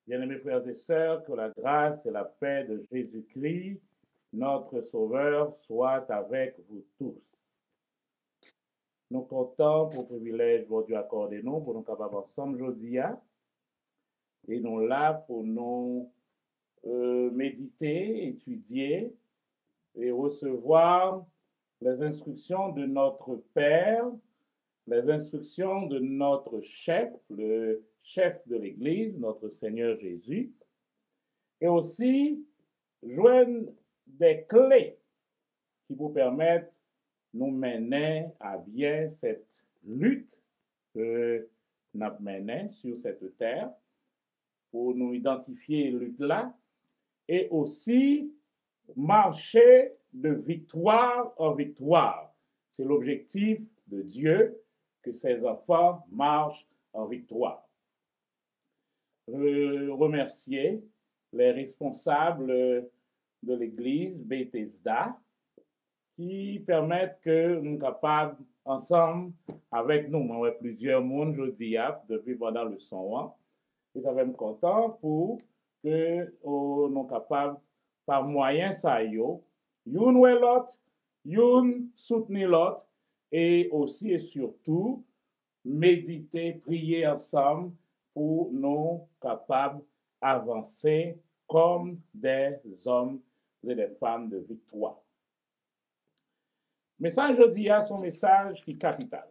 Bien-aimés frères et sœurs, que la grâce et la paix de Jésus-Christ, notre Sauveur, soient avec vous tous. Nous comptons pour le privilège que Dieu accorde nous, pour nous capables ensemble aujourd'hui, et nous là pour nous méditer, étudier et recevoir les instructions de notre Père, les instructions de notre chef, le chef de l'Église, notre Seigneur Jésus, et aussi joindre des clés qui vous permettent de nous mener à bien cette lutte que nous menons sur cette terre, pour nous identifier lutte-là, et aussi marcher de victoire en victoire. C'est l'objectif de Dieu, que ses enfants marchent en victoire. Remercier les responsables de l'Église Bethesda qui permettent que nous soyons capables ensemble avec nous. Moi, j'ai plusieurs mondes aujourd'hui depuis pendant le son. Et ça va me content pour que nous soyons capables par moyen ça yo, youn ou l'autre, youn soutenir l'autre et aussi et surtout méditer, prier ensemble pour nous capables d'avancer comme des hommes et des femmes de victoire. Le message aujourd'hui est son message qui est capital.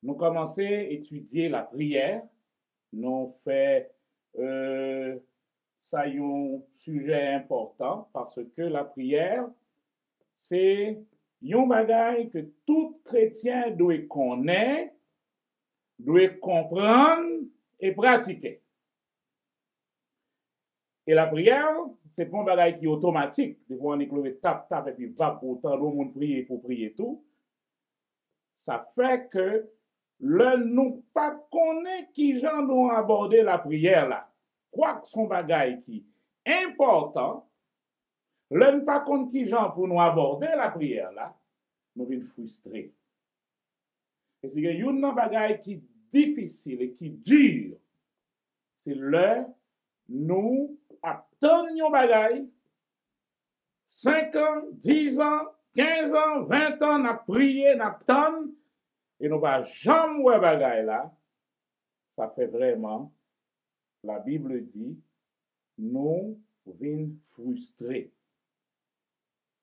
Nous commençons à étudier la prière. Nous faisons ça un sujet important parce que la prière, c'est un bagage que tout chrétien doit connaître, doit comprendre et pratiquer. Et la prière, c'est pas un bagage qui est automatique. Des fois, on est tap, et puis va pour autant, le monde prier pour prier tout. Ça fait que le nous pas connaît qui gens doivent aborder la prière là. Quoi que son bagage qui est important, le nous pas connaît qui gens pour nous aborder la prière là, nous sommes frustrés. Et c'est que un bagage qui est difficile et qui dure, c'est le nous attendons bagage 5 ans, 10 ans, 15 ans, 20 ans, n'a prié, n'a attend et nous pas jamais voir bagage là. Ça fait vraiment, la Bible dit, nous sommes frustrés.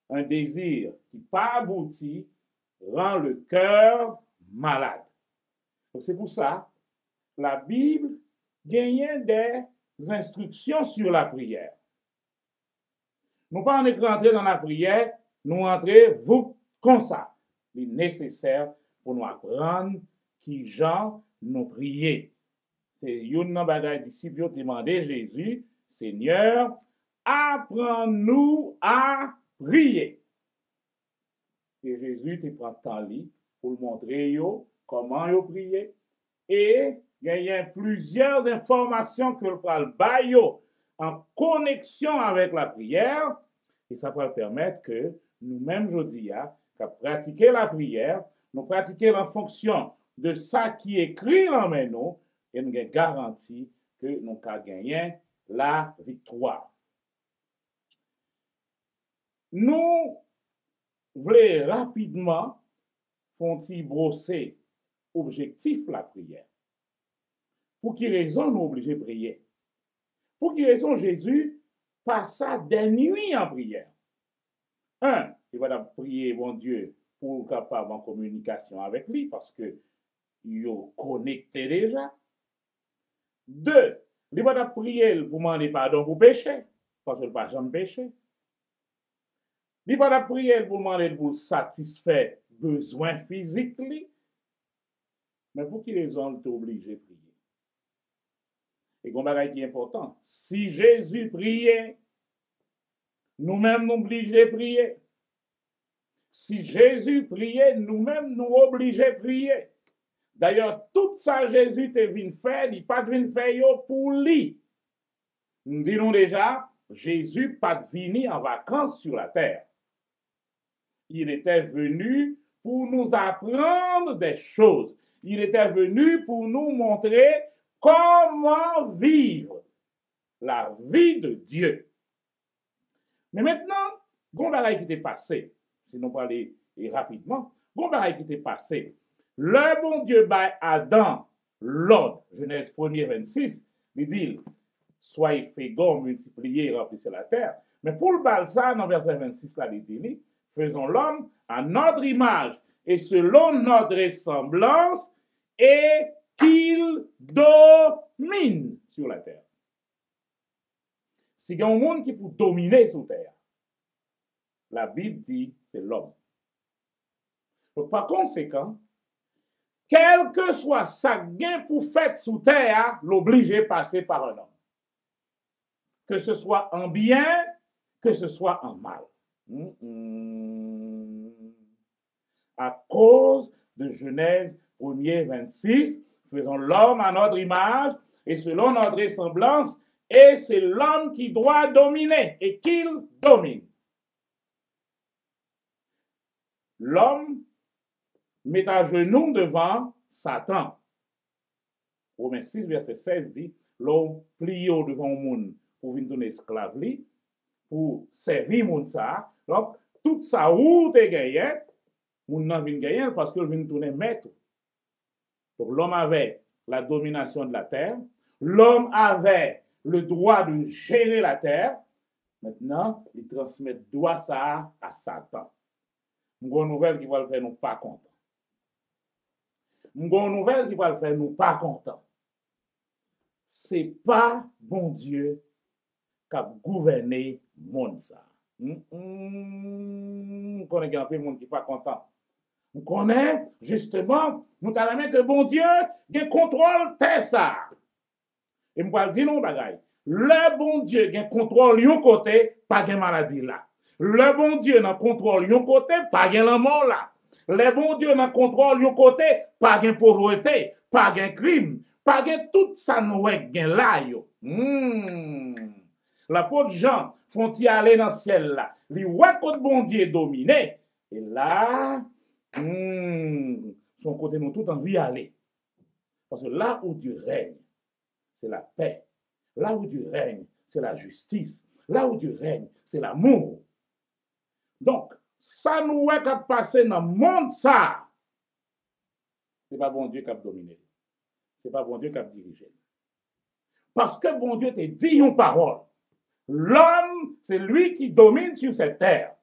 Un désir qui pas abouti rend le cœur malade. C'est pour ça, la Bible gagne des instructions sur la prière. Nous pas en rentrer dans la prière, nous rentrer vous comme ça. Il est nécessaire pour nous apprendre qui gens nous prier. C'est une bagage disciple qui demandé Jésus, Seigneur, apprends-nous à prier. Et Jésus te prend temps pour montrer comment yo prier et il y a plusieurs informations que le bail en connexion avec la prière et ça va permettre que nous-mêmes aujourd'hui à pratiquer la prière, nous pratiquer en fonction de ça qui est écrit dans nous et nous avons garanti que nous allons gagner la victoire. Nous voulons rapidement faire brosser objectif la prière. Pour qui raison nous obligés de prier? Pour qui raison Jésus passa des nuits en prière? Un, il va prier mon Dieu pour capable en communication avec lui parce que il est connecté déjà. Deux, il va prier pour demander pardon pour péché parce qu'il n'a pas jamais péché. Il va prier pour demander pour satisfaire besoins physiques. Mais pour qui raison il est obligé de prier? Et qu'on bagage qui est important. Si Jésus priait, nous-mêmes nous obligés de prier. Si Jésus priait, nous-mêmes nous obligés de prier. D'ailleurs, tout ça Jésus te venu faire, il pas venu faire pour lui. Nous disons déjà, Jésus pas venu en vacances sur la terre. Il était venu pour nous apprendre des choses. Il était venu pour nous montrer comment vivre la vie de Dieu. Mais maintenant, Gondalaï qui était passé, si nous parlons rapidement, Gondalaï qui était passé, le bon Dieu by Adam, l'ordre, Genèse 1er 26, il dit, soyez féconds, multipliez, remplissez la terre. Mais pour le Balsa, dans verset 26, là, il dit, faisons l'homme à notre image et selon notre ressemblance et qu'il domine sur la terre. Si il y a un monde qui peut dominer sur la terre, la Bible dit c'est l'homme. Donc, par conséquent, quel que soit sa gain pour faire sous terre, l'obligé passer par un homme. Que ce soit en bien, que ce soit en mal. À cause de Genèse 1er 26, faisons l'homme à notre image et selon notre ressemblance, et c'est l'homme qui doit dominer et qu'il domine. L'homme met à genoux devant Satan. Romains 6, verset 16 dit, l'homme plie devant le monde pour venir donner esclave, pour servir le monde ça. Donc, tout ça, où tu es gagné, moun nan vin gagner parce que vin tourner maître. Donc l'homme avait la domination de la terre, l'homme avait le droit de gérer la terre. Maintenant, il transmet droit ça à Satan. Une bonne nouvelle qui va le faire nous pas contents. Une bonne nouvelle qui va le faire nous pas contents. C'est pas bon Dieu qui a gouverné le monde ça. On connaît un peu de monde qui n'est pas content. On connaît, justement, nous avons que bon Dieu qui contrôle ça. Et je vais dire non, bagaille. Le bon Dieu qui contrôle yon côté, pas de maladie là. Le bon Dieu qui contrôle yon côté, pas de la mort là. Le bon Dieu qui contrôle yon côté, pas de pauvreté, pas de crime, pas de tout ça nous gen là yo. L'apôtre Jean font-ils aller dans le ciel là. Li wè côté bon Dieu dominé. Et là, son côté nous tout envie aller. Parce que là où Dieu règne, c'est la paix. Là où Dieu règne, c'est la justice. Là où Dieu règne, c'est l'amour. Donc, ça nous est qu'à passer dans le monde ça. C'est pas bon Dieu qui a dominé. C'est pas bon Dieu qui a dirigé. Parce que bon Dieu te dit une parole. L'homme, c'est lui qui domine sur cette terre.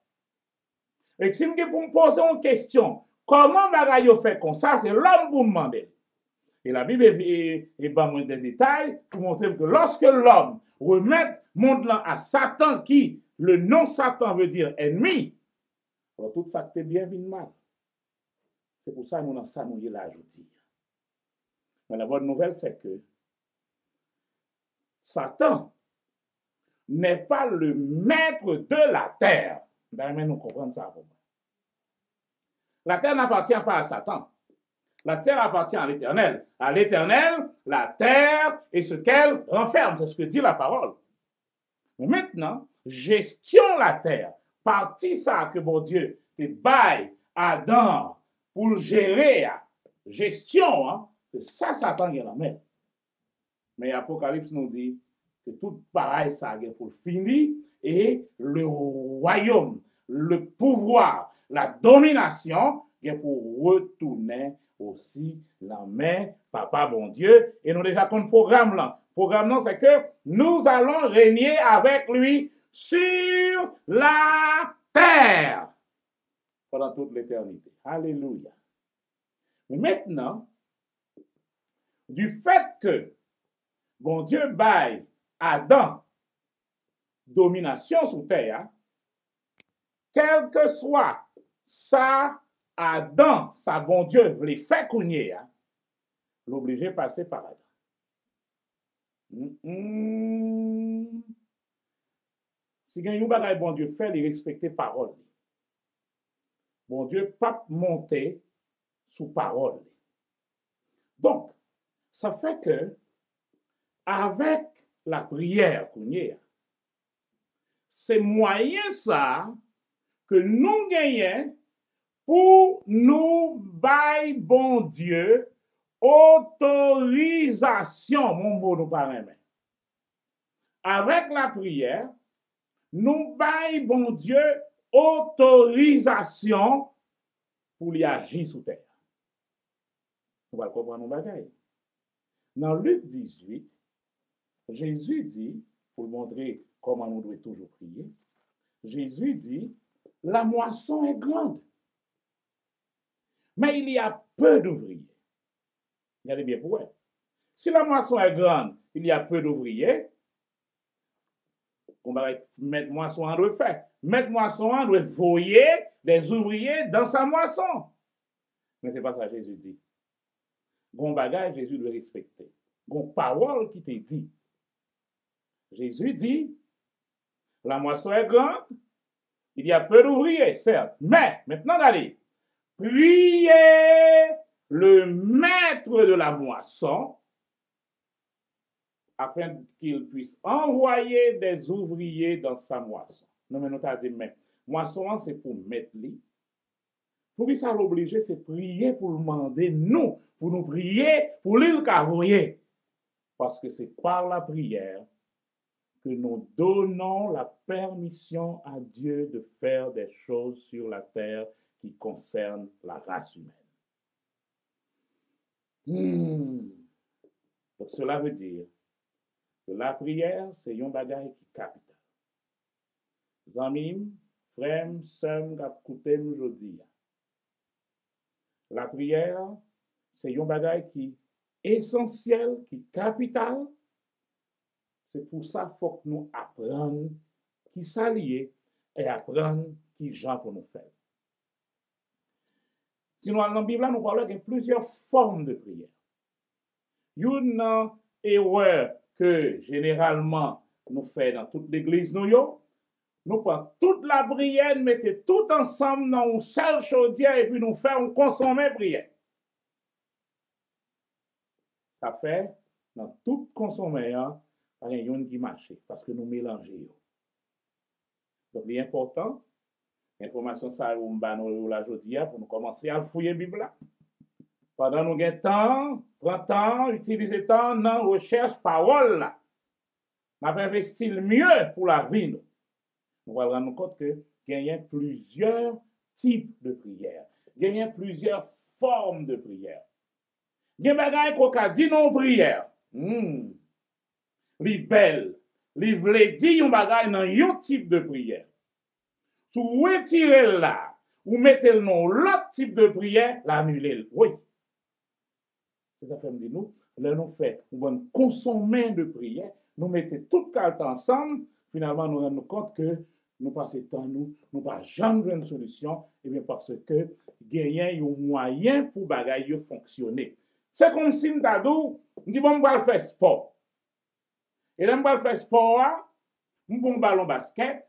Et si je pour me poser une question, Comment bagay yo fait comme ça? C'est l'homme pour demander. Et la Bible est moins des détails pour montrer que lorsque l'homme remet monde là à Satan, qui le nom Satan veut dire ennemi, alors tout ça c'est bien venu mal. C'est pour ça que nous dans ça nous y l'ajouter. Mais la bonne nouvelle c'est que Satan n'est pas le maître de la terre. D'ailleurs, nous comprenons ça. La terre n'appartient pas à Satan. La terre appartient à l'Éternel. À l'Éternel, la terre et ce qu'elle renferme. C'est ce que dit la parole. Mais maintenant, gestion la terre. Partie ça que bon Dieu te baille Adam pour le gérer. Gestion, hein, c'est ça Satan qui est la main. Mais Apocalypse nous dit que tout pareil ça est pour finir et le royaume, le pouvoir, la domination est pour retourner aussi la main papa bon Dieu. Et nous déjà comme programme là. Programme non, c'est que nous allons régner avec lui sur la terre pendant toute l'éternité. Alléluia. Mais maintenant, du fait que bon Dieu baille Adam domination sur terre, quel que soit ça Adam, ça bon Dieu les fait cogner, l'obligé passer par Adam. Si il y a un bagage bon Dieu fait, il respecter parole. Bon Dieu pas monter sous parole. Donc, ça fait que avec la prière qu'on y a, c'est moyen ça que nous gagnons pour nous bailler bon Dieu autorisation, mon mot nous parle. Avec la prière, nous baillons bon Dieu autorisation pour y agir sous terre. On va comprendre nos bagailles. Dans Luc 18, Jésus dit, pour montrer comment nous devons toujours prier, Jésus dit, la moisson est grande, mais il y a peu d'ouvriers. Regardez bien pour elle. Si la moisson est grande, il y a peu d'ouvriers, on va mettre moisson en doit faire. Mettre moisson en doit voyer des ouvriers dans sa moisson. Mais ce n'est pas ça que Jésus dit. Bon bagage, Jésus doit respecter. Bon parole qui te dit. Jésus dit, la moisson est grande, il y a peu d'ouvriers, certes. Mais, maintenant, regardez, priez le maître de la moisson afin qu'il puisse envoyer des ouvriers dans sa moisson. Non, mais nous t'as dit, mais moisson, c'est pour mettre lui. Pour lui, ça l'obliger, c'est prier pour demander nous, pour nous prier, pour lui le cavoyer. Parce que c'est par la prière que nous donnons la permission à Dieu de faire des choses sur la terre qui concernent la race humaine. Donc cela veut dire que la prière, c'est un bagage qui est capital. Zamim, frère, sœur, k'ap koute aujourd'hui. La prière, c'est un bagage qui est essentiel, qui est capital. C'est pour ça qu'il faut que nous apprenions qui s'allier et apprendre qui gens pour nous faire. Sinon, dans la Bible, nous parlons de plusieurs formes de prière. Une erreur que généralement nous faisons dans toute l'église, nous prenons toute la prière, nous mettons tout ensemble dans une seule chaudière et puis nous faisons consommer prière. Ça fait, dans tout consommer, il y a une qui marche parce que nous mélangeons. Donc, l'important, l'information ça nous la aujourd'hui pour nous commencer à fouiller la Bible. Pendant nous avons temps, prends temps, utilisez temps dans recherche parole là. On va investir mieux pour la vie. Nous allons rendre compte que il y a plusieurs types de prières. Il y a plusieurs formes de prière. Il y a des bagages qu'on a dit non prière. Li belle, li vle di yon bagay nan yon type de prière. Sou retire là, ou mettez le nom l'autre type de prière, l'annuler. Oui. C'est ça fait me dire nous, là nous fait une consommer de prière, nous mettons toutes cartes ensemble, finalement nous rendons compte que nous passons temps nous pas jamais une solution, et bien parce que gagnant un moyen pour bagaille fonctionner. C'est comme si nous t'adou, nous dit bon on va faire sport. Et là on va faire sport, on prend un ballon basket,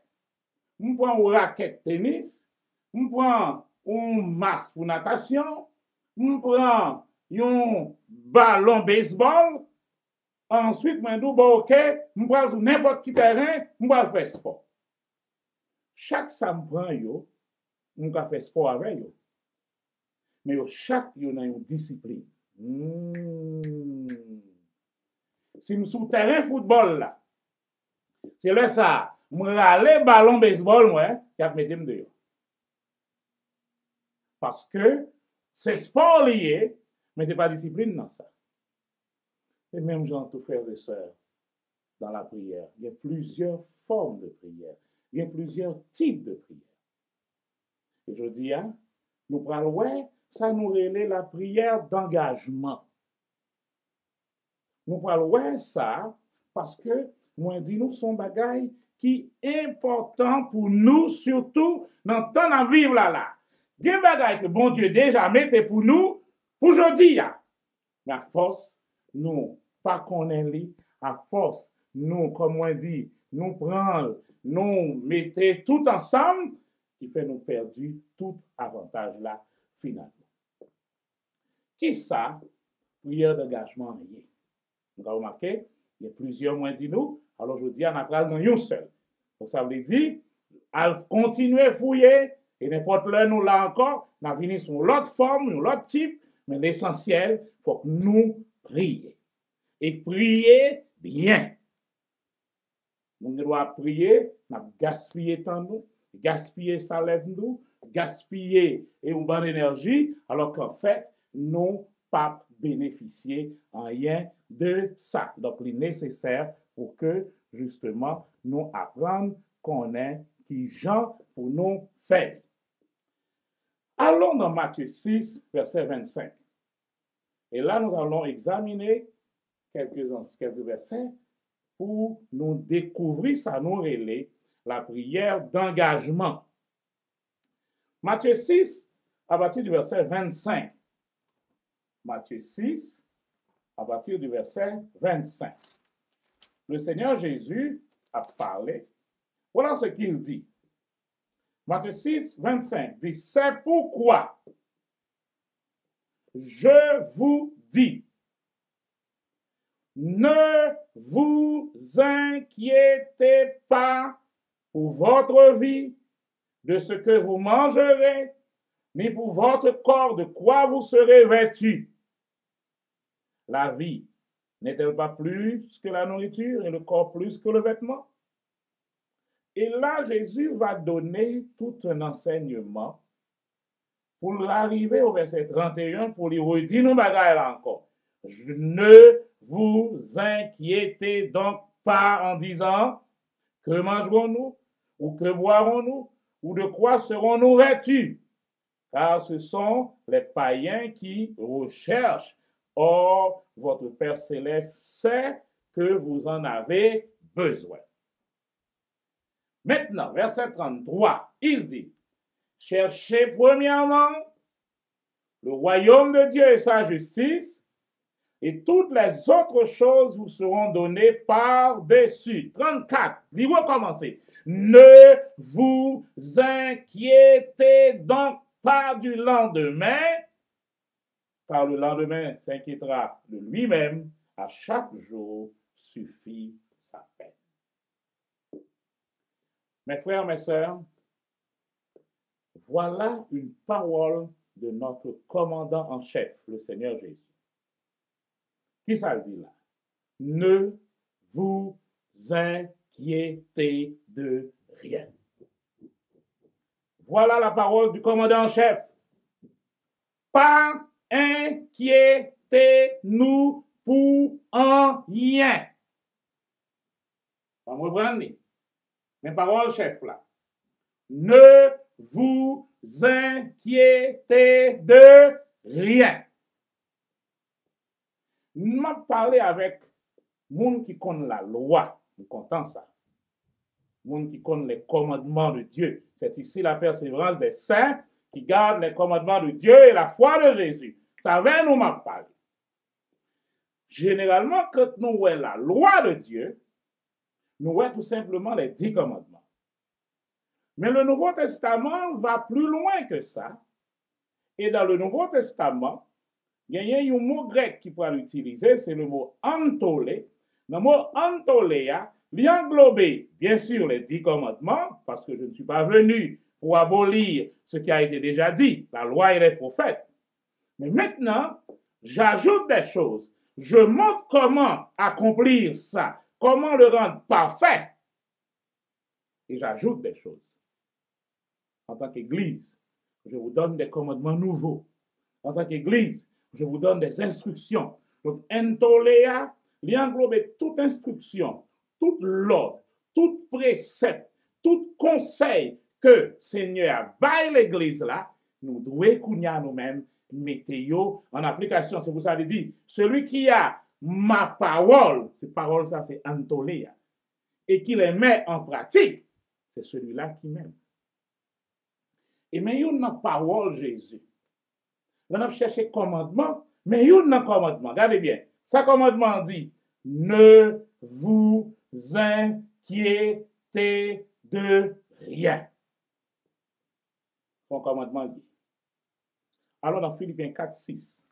on prend une raquette tennis, on prend un masque pour natation, on prend un ballon baseball, ensuite, je dis, bon, ok, je vais sur n'importe quel terrain, je vais faire sport. Chaque ça me prend, je vais faire sport avec yo. Mais chaque yo a une discipline. Si je suis sur terrain football, là, c'est là ça, je vais aller ballon baseball, moi, je vais mettre dehors. Parce que c'est sport lié, mais ce n'est pas discipline dans ça. Et même gens, tous frères et sœurs, dans la prière, il y a plusieurs formes de prière. Il y a plusieurs types de prière. Et je dis, nous parlons, ouais, ça nous relève la prière d'engagement. Nous parlons, ouais, ça, parce que, moi, dis nous, son bagage qui est important pour nous, surtout dans le temps de vivre là. Il y a un bagage que bon Dieu déjà mette pour nous, pour aujourd'hui. Mais à force, nous, pas qu'on est à force, nous, comme on dit, nous prendre, nous mettons tout ensemble, qui fait nous perdre tout avantage là, finalement. Qui ça, prière d'engagement est? Vous avez remarqué, il y a plusieurs moyens de nous, alors je dis, on a parlé dans un seul. Donc ça veut dire, à continuer à fouiller, et n'importe là, nous là encore, on a venu sur l'autre forme, l'autre type, mais l'essentiel, il faut que nous prions. Et prier bien. Nous devons prier, nous gaspiller temps nous, gaspiller salaire nous, gaspiller et une bonne énergie, alors qu'en fait, nous pas bénéficier en rien de ça. Donc, il est nécessaire pour que, justement, nous apprenions qu'on est qui gens pour nous faire. Allons dans Matthieu 6, verset 25. Et là, nous allons examiner quelques versets pour nous découvrir, ça nous relève la prière d'engagement. Matthieu 6, à partir du verset 25. Matthieu 6, à partir du verset 25. Le Seigneur Jésus a parlé. Voilà ce qu'il dit. Matthieu 6, 25 dit, c'est pourquoi je vous dis, ne vous inquiétez pas pour votre vie, de ce que vous mangerez, ni pour votre corps, de quoi vous serez vêtus. La vie n'est-elle pas plus que la nourriture et le corps plus que le vêtement? Et là, Jésus va donner tout un enseignement pour l'arriver au verset 31 pour lui redire nos bagailles là encore. Ne vous inquiétez donc pas en disant que mangerons-nous ou que boirons-nous ou de quoi serons-nous vêtus? Car ce sont les païens qui recherchent. Or, votre Père céleste sait que vous en avez besoin. Maintenant, verset 33, il dit, cherchez premièrement le royaume de Dieu et sa justice, et toutes les autres choses vous seront données par-dessus. 34, il va commencer. Ne vous inquiétez donc pas du lendemain, car le lendemain s'inquiétera de lui-même. À chaque jour suffit sa peine. Mes frères, mes sœurs, voilà une parole de notre commandant en chef, le Seigneur Jésus. Qui ça dit là? Ne vous inquiétez de rien. Voilà la parole du commandant en chef. Pas inquiétez-nous pour en rien. On me reprendre mes paroles chef là. Ne vous inquiétez de rien. M'a parlé avec monde qui connaît la loi, nous content ça. Monde qui connaît les commandements de Dieu. C'est ici la persévérance des saints qui gardent les commandements de Dieu et la foi de Jésus. Ça va nous m'a parlé. Généralement, quand nous voyons la loi de Dieu, nous voyons tout simplement les 10 commandements. Mais le Nouveau Testament va plus loin que ça. Et dans le Nouveau Testament, il y a un mot grec qui peut l'utiliser, c'est le mot antolé. Le mot antoléa, il englobe bien sûr les 10 commandements, parce que je ne suis pas venu pour abolir ce qui a été déjà dit, la loi et les prophètes. Mais maintenant, j'ajoute des choses. Je montre comment accomplir ça, comment le rendre parfait. Et j'ajoute des choses. En tant qu'Église, je vous donne des commandements nouveaux. En tant qu'Église, je vous donne des instructions. Donc, entoléa, il englobe toute instruction, tout l'ordre, tout précepte, tout conseil que Seigneur a baillé l'Église là, nous devons nous-mêmes mettre en application. C'est pour ça qu'il dit, celui qui a ma parole, cette parole ça c'est entoléa, et qui les met en pratique, c'est celui-là qui m'aime. Et mais il y a une parole Jésus. On a cherché commandement, mais il y a un commandement. Regardez bien. Ça commandement dit, ne vous inquiétez de rien. Son commandement dit. Allons dans Philippiens 4, 6.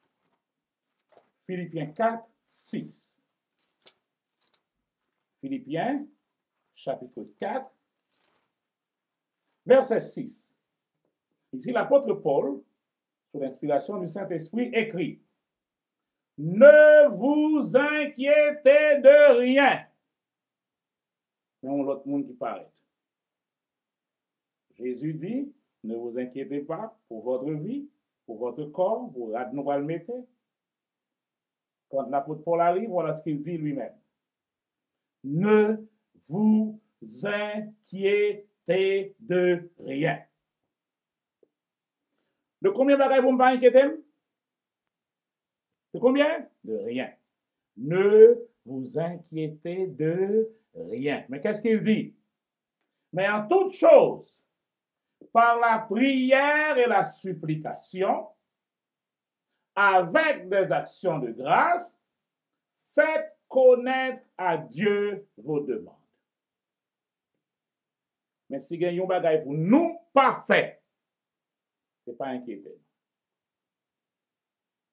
Philippiens 4, 6. Philippiens, chapitre 4, verset 6. Ici, l'apôtre Paul, sous l'inspiration du Saint-Esprit, écrit « Ne vous inquiétez de rien. » Mais on l'autre monde qui paraît. Jésus dit « Ne vous inquiétez pas pour votre vie, pour votre corps, pour nous va le mettre. » Quand l'apôtre Paul arrive, voilà ce qu'il dit lui-même. « Ne vous inquiétez de rien. » De combien de bagages vous ne pas inquiéter? De combien? De rien. Ne vous inquiétez de rien. Mais qu'est-ce qu'il dit? Mais en toute chose, par la prière et la supplication, avec des actions de grâce, faites connaître à Dieu vos demandes. Mais si gagnons bagaille pour nous parfait, c'est pas inquiété.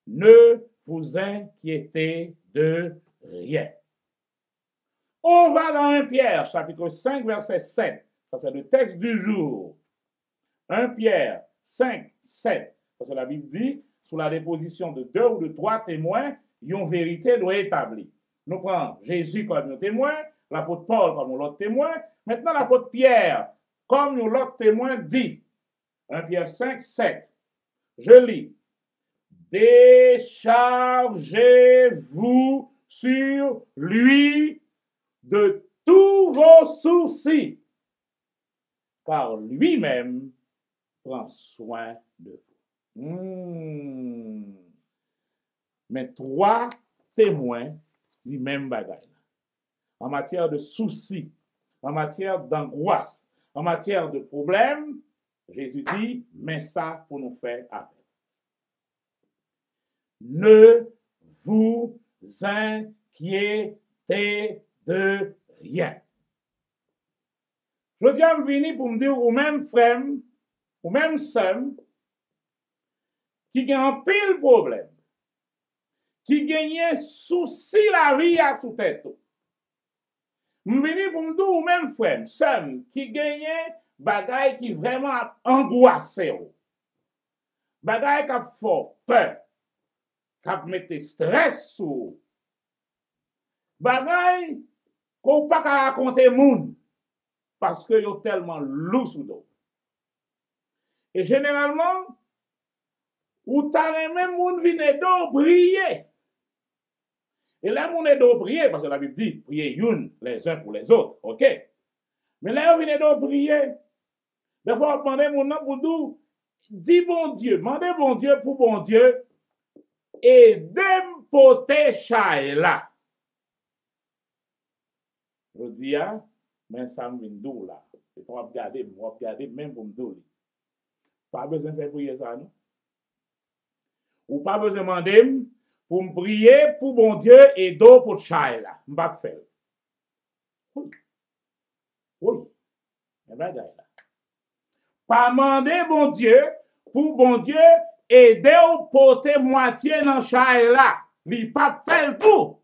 Ne vous inquiétez de rien. On va dans 1 Pierre, chapitre 5, verset 7. Ça, c'est le texte du jour. 1 Pierre 5, 7. Parce que la Bible dit, sous la déposition de 2 ou de 3 témoins, une vérité doit être établie. Nous prenons Jésus comme nos témoins, l'apôtre Paul comme l'autre témoin. Maintenant, l'apôtre Pierre, comme l'autre témoin, dit, 1 Pierre 5, 7. Je lis. Déchargez-vous sur lui de tous vos soucis, car lui-même prend soin de vous. Mais 3 témoins du même bagage. En matière de soucis, en matière d'angoisse, en matière de problèmes, Jésus dit, mais ça pour nous faire appel. Ne vous inquiétez de rien. Je dis à me venir pour me dire aux mêmes frères, aux mêmes sœurs, qui ont un pile problème, qui gagnent souci la vie à sous tête. Je venir pour me dire aux mêmes frères, sœurs, qui gagnent bagay qui vraiment angoissé. Bagay qui a fort peur. Qui a mette stress sur. Bagay qu'on pas qu'à raconter moun. Parce que yo tellement lourd sous dos. Et généralement, ou t'as même moun vine do prier. Et là, moun est do prier, parce que la Bible dit, priez une les uns pour les autres. OK? Mais là, on vient do prier. Des fois, demander mon nom pour nous, dis bon Dieu, demandez bon Dieu pour bon Dieu, et d'importer là. Je dis, mais ça me vient là. Et on va regarder même pour me dire. Pas besoin de faire prier ça, non? Ou pas besoin de demander pour me prier pour bon Dieu et d'eau pour chat là. Je ne vais pas faire. Oui. Oui. Là. Pas demander bon Dieu pour bon Dieu aider ou porter moitié dans chat là. Il pas faire tout.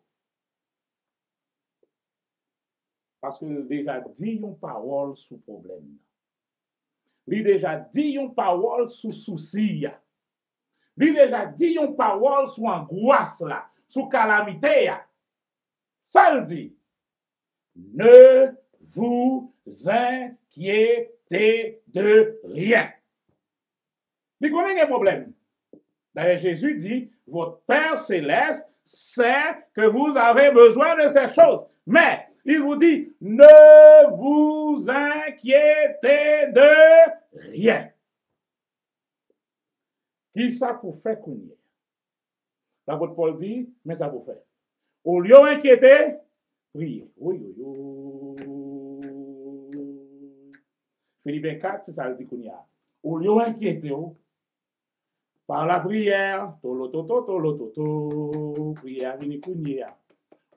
Parce que déjà dit une parole sous problème. Il déjà dit une parole sous souci. Il déjà dit une parole sous angoisse là, sous calamité. Ça le dit. Ne vous inquiétez de rien. Il connaît un problème. D'ailleurs, Jésus dit, votre Père céleste sait que vous avez besoin de ces choses. Mais il vous dit, ne vous inquiétez de rien. Qui ça pour faire qu'on y est? L'apôtre Paul dit, mais ça pour faire. Au lieu d'inquiéter, priez. Oui. Philippiens 4, c'est ça le dit qu'on y a. Au lieu d'inquiéter, par la prière, prière,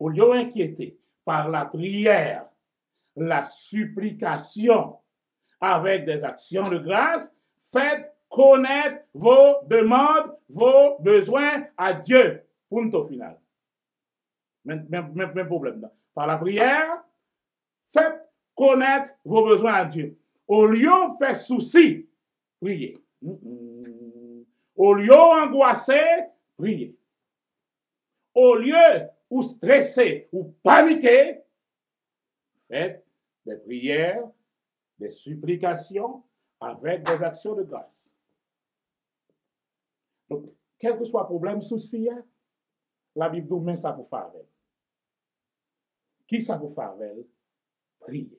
au lieu d'inquiéter, par la prière, la supplication, avec des actions de grâce, faites connaître vos demandes, vos besoins à Dieu. Point au final. Même problème. Par la prière, faites connaître vos besoins à Dieu. Au lieu de faire souci, priez. Au lieu d'angoisser, priez. Au lieu ou stresser ou paniquer, faites des prières, des supplications avec des actions de grâce. Donc, quel que soit le problème, souci, la Bible nous met ça pour faire avec. Qui ça pour faire avec? Priez.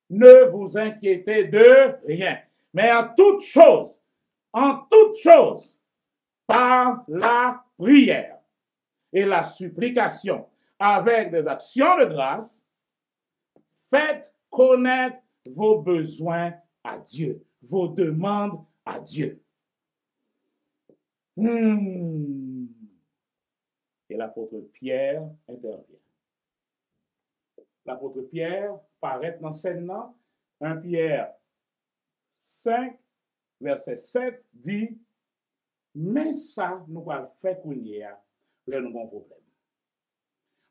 Ne vous inquiétez de rien, mais en toute chose, par la prière et la supplication, avec des actions de grâce, faites connaître vos besoins à Dieu, vos demandes à Dieu. Et l'apôtre Pierre intervient. L'apôtre Pierre paraît dans scène 1 Pierre 5, verset 7, dit, mais ça, nous va faire qu'on y a, là, nous avons un problème.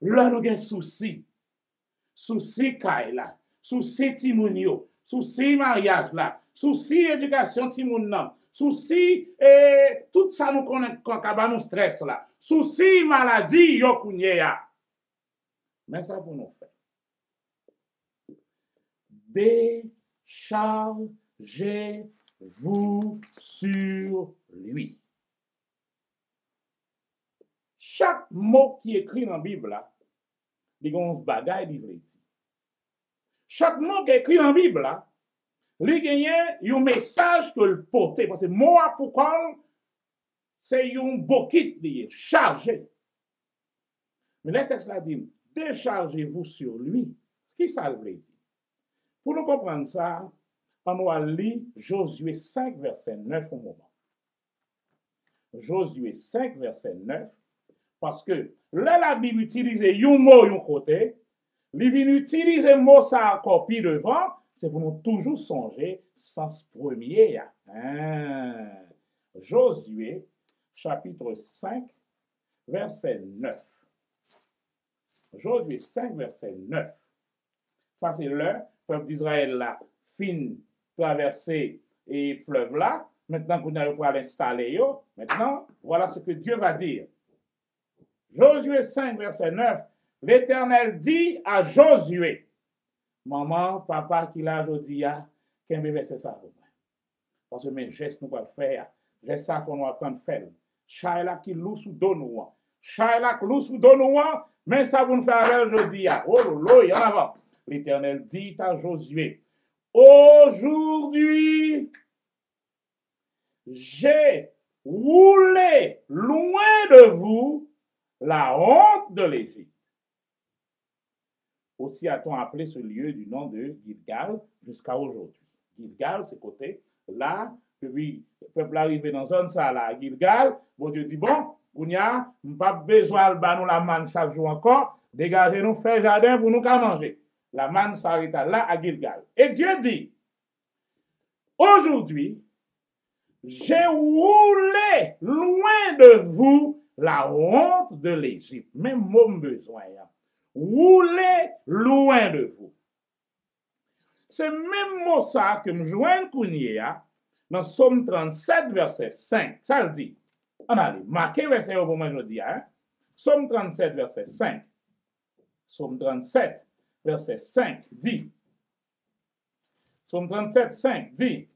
Là, nous avons un souci. Souci Kaila, souci Timonio, souci mariage là, souci éducation Timoun, souci tout ça nous connaît quand nous stress là, souci maladie yo kounye ya. Mais ça pour nous faire. Déchargez-vous sur lui. Chaque mot qui est écrit dans la Bible là, il y a un bagage livré. Chaque mot qui est écrit dans la Bible là, il y a un message que le porter. Parce que mot à pourquoi c'est un bokit lié, chargé. Mais le texte là dit, déchargez-vous sur lui. Qui ça veut dire? Pour nous comprendre ça, on va lire Josué 5, verset 9 au moment. Josué 5, verset 9. Parce que là, la Bible utilise un mot un côté, la Bible utilise un mot ça copie devant, c'est pour nous toujours songer sens premier. Josué, chapitre 5, verset 9. Josué 5, verset 9. Ça, c'est le peuple d'Israël là, fin traverser et fleuve là. Maintenant qu'on a pas l'installer, maintenant, voilà ce que Dieu va dire. Josué 5, verset 9, l'Éternel dit à Josué, maman, papa, qui l'a aujourd'hui, qu'un bébé c'est ça. Parce que mes gestes nous pas faire, gestes ça qu'on va apprendre à faire. Chaila qui loue sous nous, Chaila qui loue sous nous, mais ça vous nous faire aujourd'hui. Oh lolo, en avant. L'Éternel dit à Josué, Aujourd'hui, j'ai roulé loin de vous la honte de l'Égypte. Aussi a-t-on appelé ce lieu du nom de Gilgal jusqu'à aujourd'hui. Gilgal, c'est côté là, puis le peuple arrivé dans zone ça là, Gilgal, bon Dieu dit bon, on y a pas besoin de nous la manne chaque jour encore, dégagez-nous, faire jardin pour nous qu'à manger. La manne s'arrête là à Gilgal. Et Dieu dit, aujourd'hui, j'ai roulé loin de vous la honte de l'Égypte. Même mon besoin. Roulé loin de vous. C'est même mot ça que je joins dans Somme 37, verset 5. Ça le dit. On a dit, marquez verset pour moi, je dis. Somme 37, verset 5. Somme 37, verset 5 dit. Somme 37, 5 dit.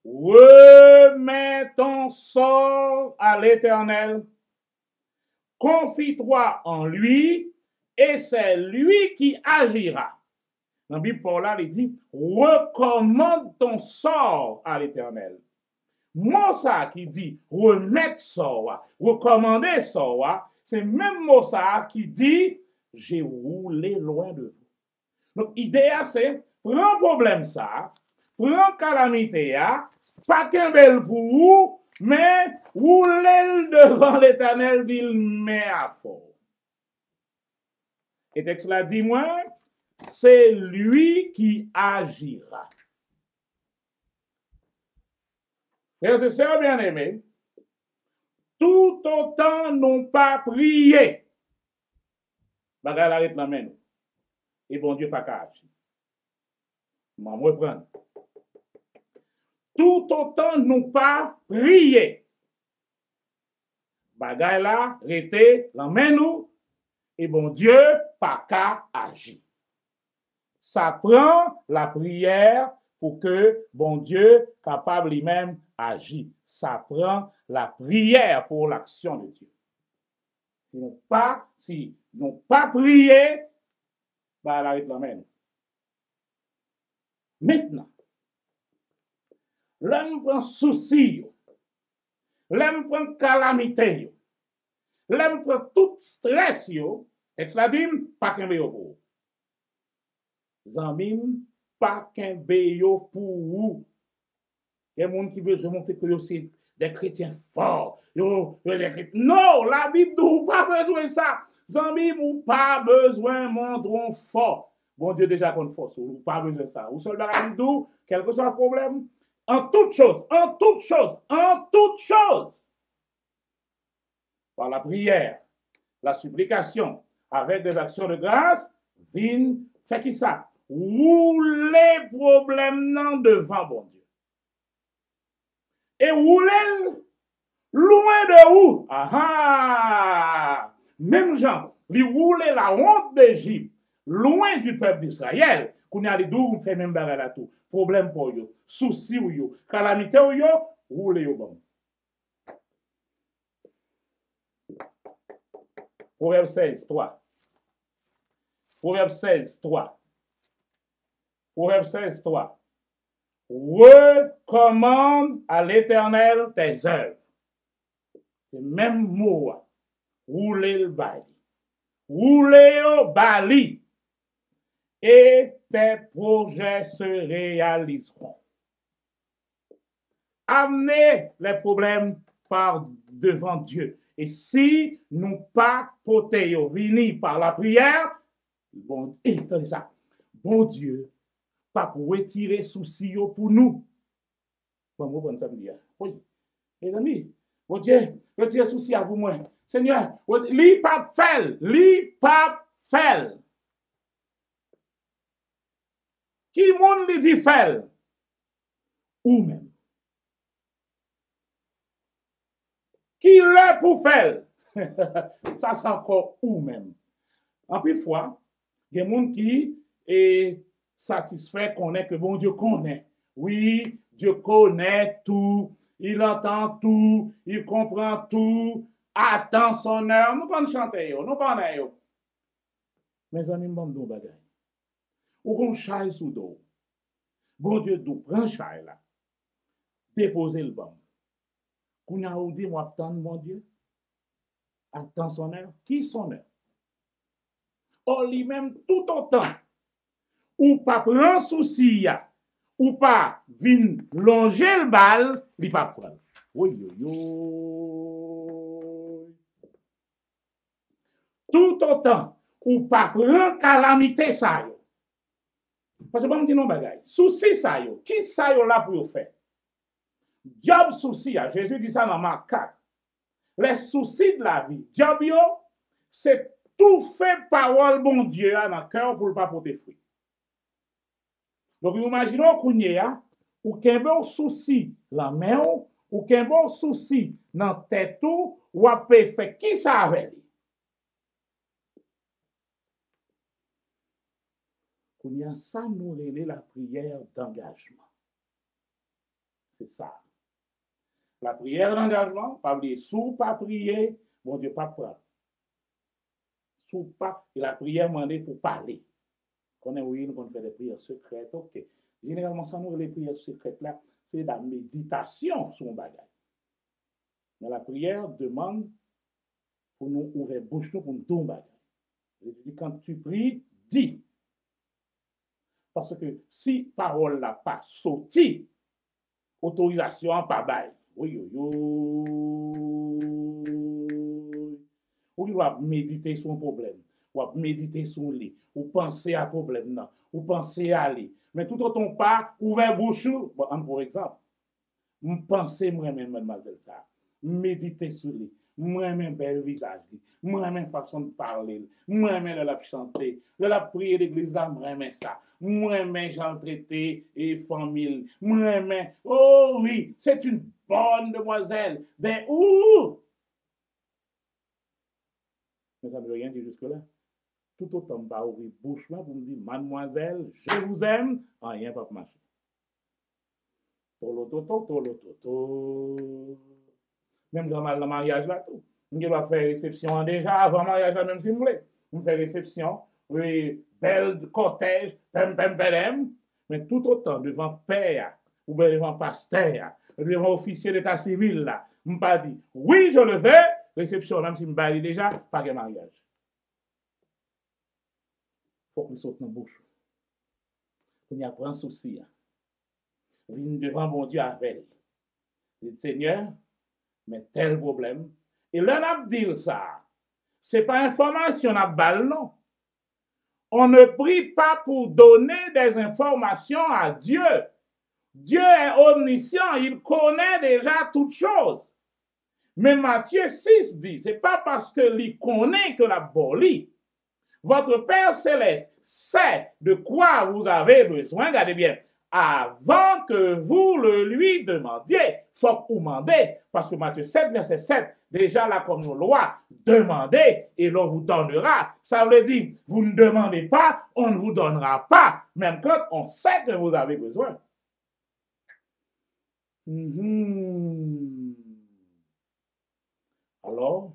Remets ton sort à l'Éternel, confie-toi en lui, et c'est lui qui agira. Dans la Bible, Paul il dit, recommande ton sort à l'Éternel. Moi, ça qui dit, remettre sort, recommander sort, c'est même mot ça qui dit, j'ai roulé loin de vous. Donc, l'idée, c'est, prends problème ça, prends calamité, pas qu'un bel pour vous, mais roulez devant l'Éternel, dit mais à fort. Et texte là dit moi, c'est lui qui agira. Frères et sœurs bien-aimés, tout autant n'ont pas prié. Bagay l'arrête la main. Et bon Dieu pas qu'à agir. M'en reprendre. Tout autant n'ont pas prié. Bagay la rete la main nous. Et bon Dieu pas qu'à agir. Ça prend la prière pour que bon Dieu capable lui-même agir. Ça prend la prière pour l'action de Dieu. Si n'ont pas prié, bah la rete la main. Maintenant, l'homme prend souci, l'homme prend calamité, l'homme prend tout stress, et cela dit, pas qu'un béo pour vous. Zambim, pas qu'un béo pour vous. Il y a des gens qui veulent montrer que c'est des chrétiens forts. Non, la Bible n'a pas besoin de ça. Zambim, ou pas besoin de montrer fort. Bon Dieu déjà qu'on force, ou pas besoin de ça. Ou seul bagage d'où, quel que soit le problème, en toute chose, par la prière, la supplication, avec des actions de grâce, vin, fait qui ça? Rouler problème non devant bon Dieu. Et rouler loin de où? Même Jean, lui rouler la honte d'Égypte, loin du peuple d'Israël, qu'on a dit d'où on fait même bagarre là tout. Problème pour eux, souci ou yo, calamité ou yo, rouler au bon. Proverbe 16, 3. Proverbe 16, 3. Proverbe 16, 3. Recommande à l'Éternel tes œuvres. C'est le même mot. Rouler le bali. Rouler au bali. Et tes projets se réaliseront. Amenez les problèmes par devant Dieu. Et si nous pas porter venir par la prière, bon, écoutez ça, bon Dieu, pas pour retirer soucis pour nous. Bon, vous prenez ça me dire. Oui, les amis, bon Dieu, retirer soucis pour moi. Seigneur, li pas fait. Qui monde li dit fait? Ou même. Qui l'est pour faire? Ça, c'est encore ou même. En plus, fois, il y a des gens qui est satisfait qu'on est que bon Dieu connaît. Oui, Dieu connaît tout, il entend tout, il comprend tout, attend son heure. Nous connaissons chanter, nous connaissons. Mes amis, nous avons des bagages. ou qu'on chaille sous dos. Bon Dieu, d'où prend chaille là, déposer le bon. Qu'on a ou dit, moi, attends, mon Dieu, attends son heure. Qui son heure? Or, lui-même, tout autant, ou pas prendre souci, ou pas vin longer le bal, il pas prendre. Oui, tout autant, ou pas prendre calamité ça yo. Parce que bon, me dit non bagay. Souci ça yo. Qui ça yo là pour faire? Job souci, Jésus dit ça dans Marc 4. Les soucis de la vie. Job yo, c'est tout fait parole bon Dieu dans le cœur pour ne pas porter fruit. Donc, imaginons qu'on y a, ou qu'un bon souci la main, ou qu'un bon souci dans tête ou à fait qui ça avait? Qu'on y a ça, nous relève la prière d'engagement. C'est ça. La prière d'engagement, pas oublier, sous pas prier, bon Dieu, pas prendre. Sous pas, et la prière demandée pour parler. Qu'on est oui, qu'on fait des prières secrètes, ok. Généralement, ça nous les prières secrètes là, c'est la méditation sur un bagage. Mais la prière demande pour nous ouvrir bouche pour nous donner un bagage. Je dis quand tu pries, dis. Parce que si parole n'a pas sorti, autorisation pas bail. Oui, ou doit méditer sur un problème, ou méditer sur lui, ou penser à problème, non, ou penser à lui. Mais tout autant pas, ouvert bouche, bon, pour exemple, penser moi-même, mademoiselle ça, méditer sur lui, moi-même bel visage, moi-même façon de parler, moi-même de la chanter, de la prier l'église là, moi-même ça, moi-même j'en traité et famille, moi-même, oh oui, c'est une bonne demoiselle, ben ouh! Mais ça ne veut rien dire jusque-là. Tout autant pas ouvrir bouche pour me dire, mademoiselle, je vous aime, rien pas marcher. Même dans le mariage là, tout. On va faire réception déjà, avant le mariage là, même si vous voulez. On fait réception, oui, belle cortège, mais tout autant devant père, ou bien devant pasteur, devant officier d'état civil là, on ne pas dit, oui, je le veux, réception, même si je me déjà, pas de mariage. Il faut qu'il saute dans la bouche. On y apprend souci. Viens devant mon Dieu avec. Le Seigneur, mais tel problème. Et là, on a dit ça. Ce n'est pas information à balle, non. On ne prie pas pour donner des informations à Dieu. Dieu est omniscient, il connaît déjà toutes choses. Mais Matthieu 6 dit, ce n'est pas parce qu'il connaît que la bolie. Votre Père céleste sait de quoi vous avez besoin, regardez bien, avant que vous le lui demandiez. Il faut que vous demandez, parce que Matthieu 7, verset 7, déjà là comme nos lois, demandez et l'on vous donnera. Ça veut dire, vous ne demandez pas, on ne vous donnera pas, même quand on sait que vous avez besoin. Alors,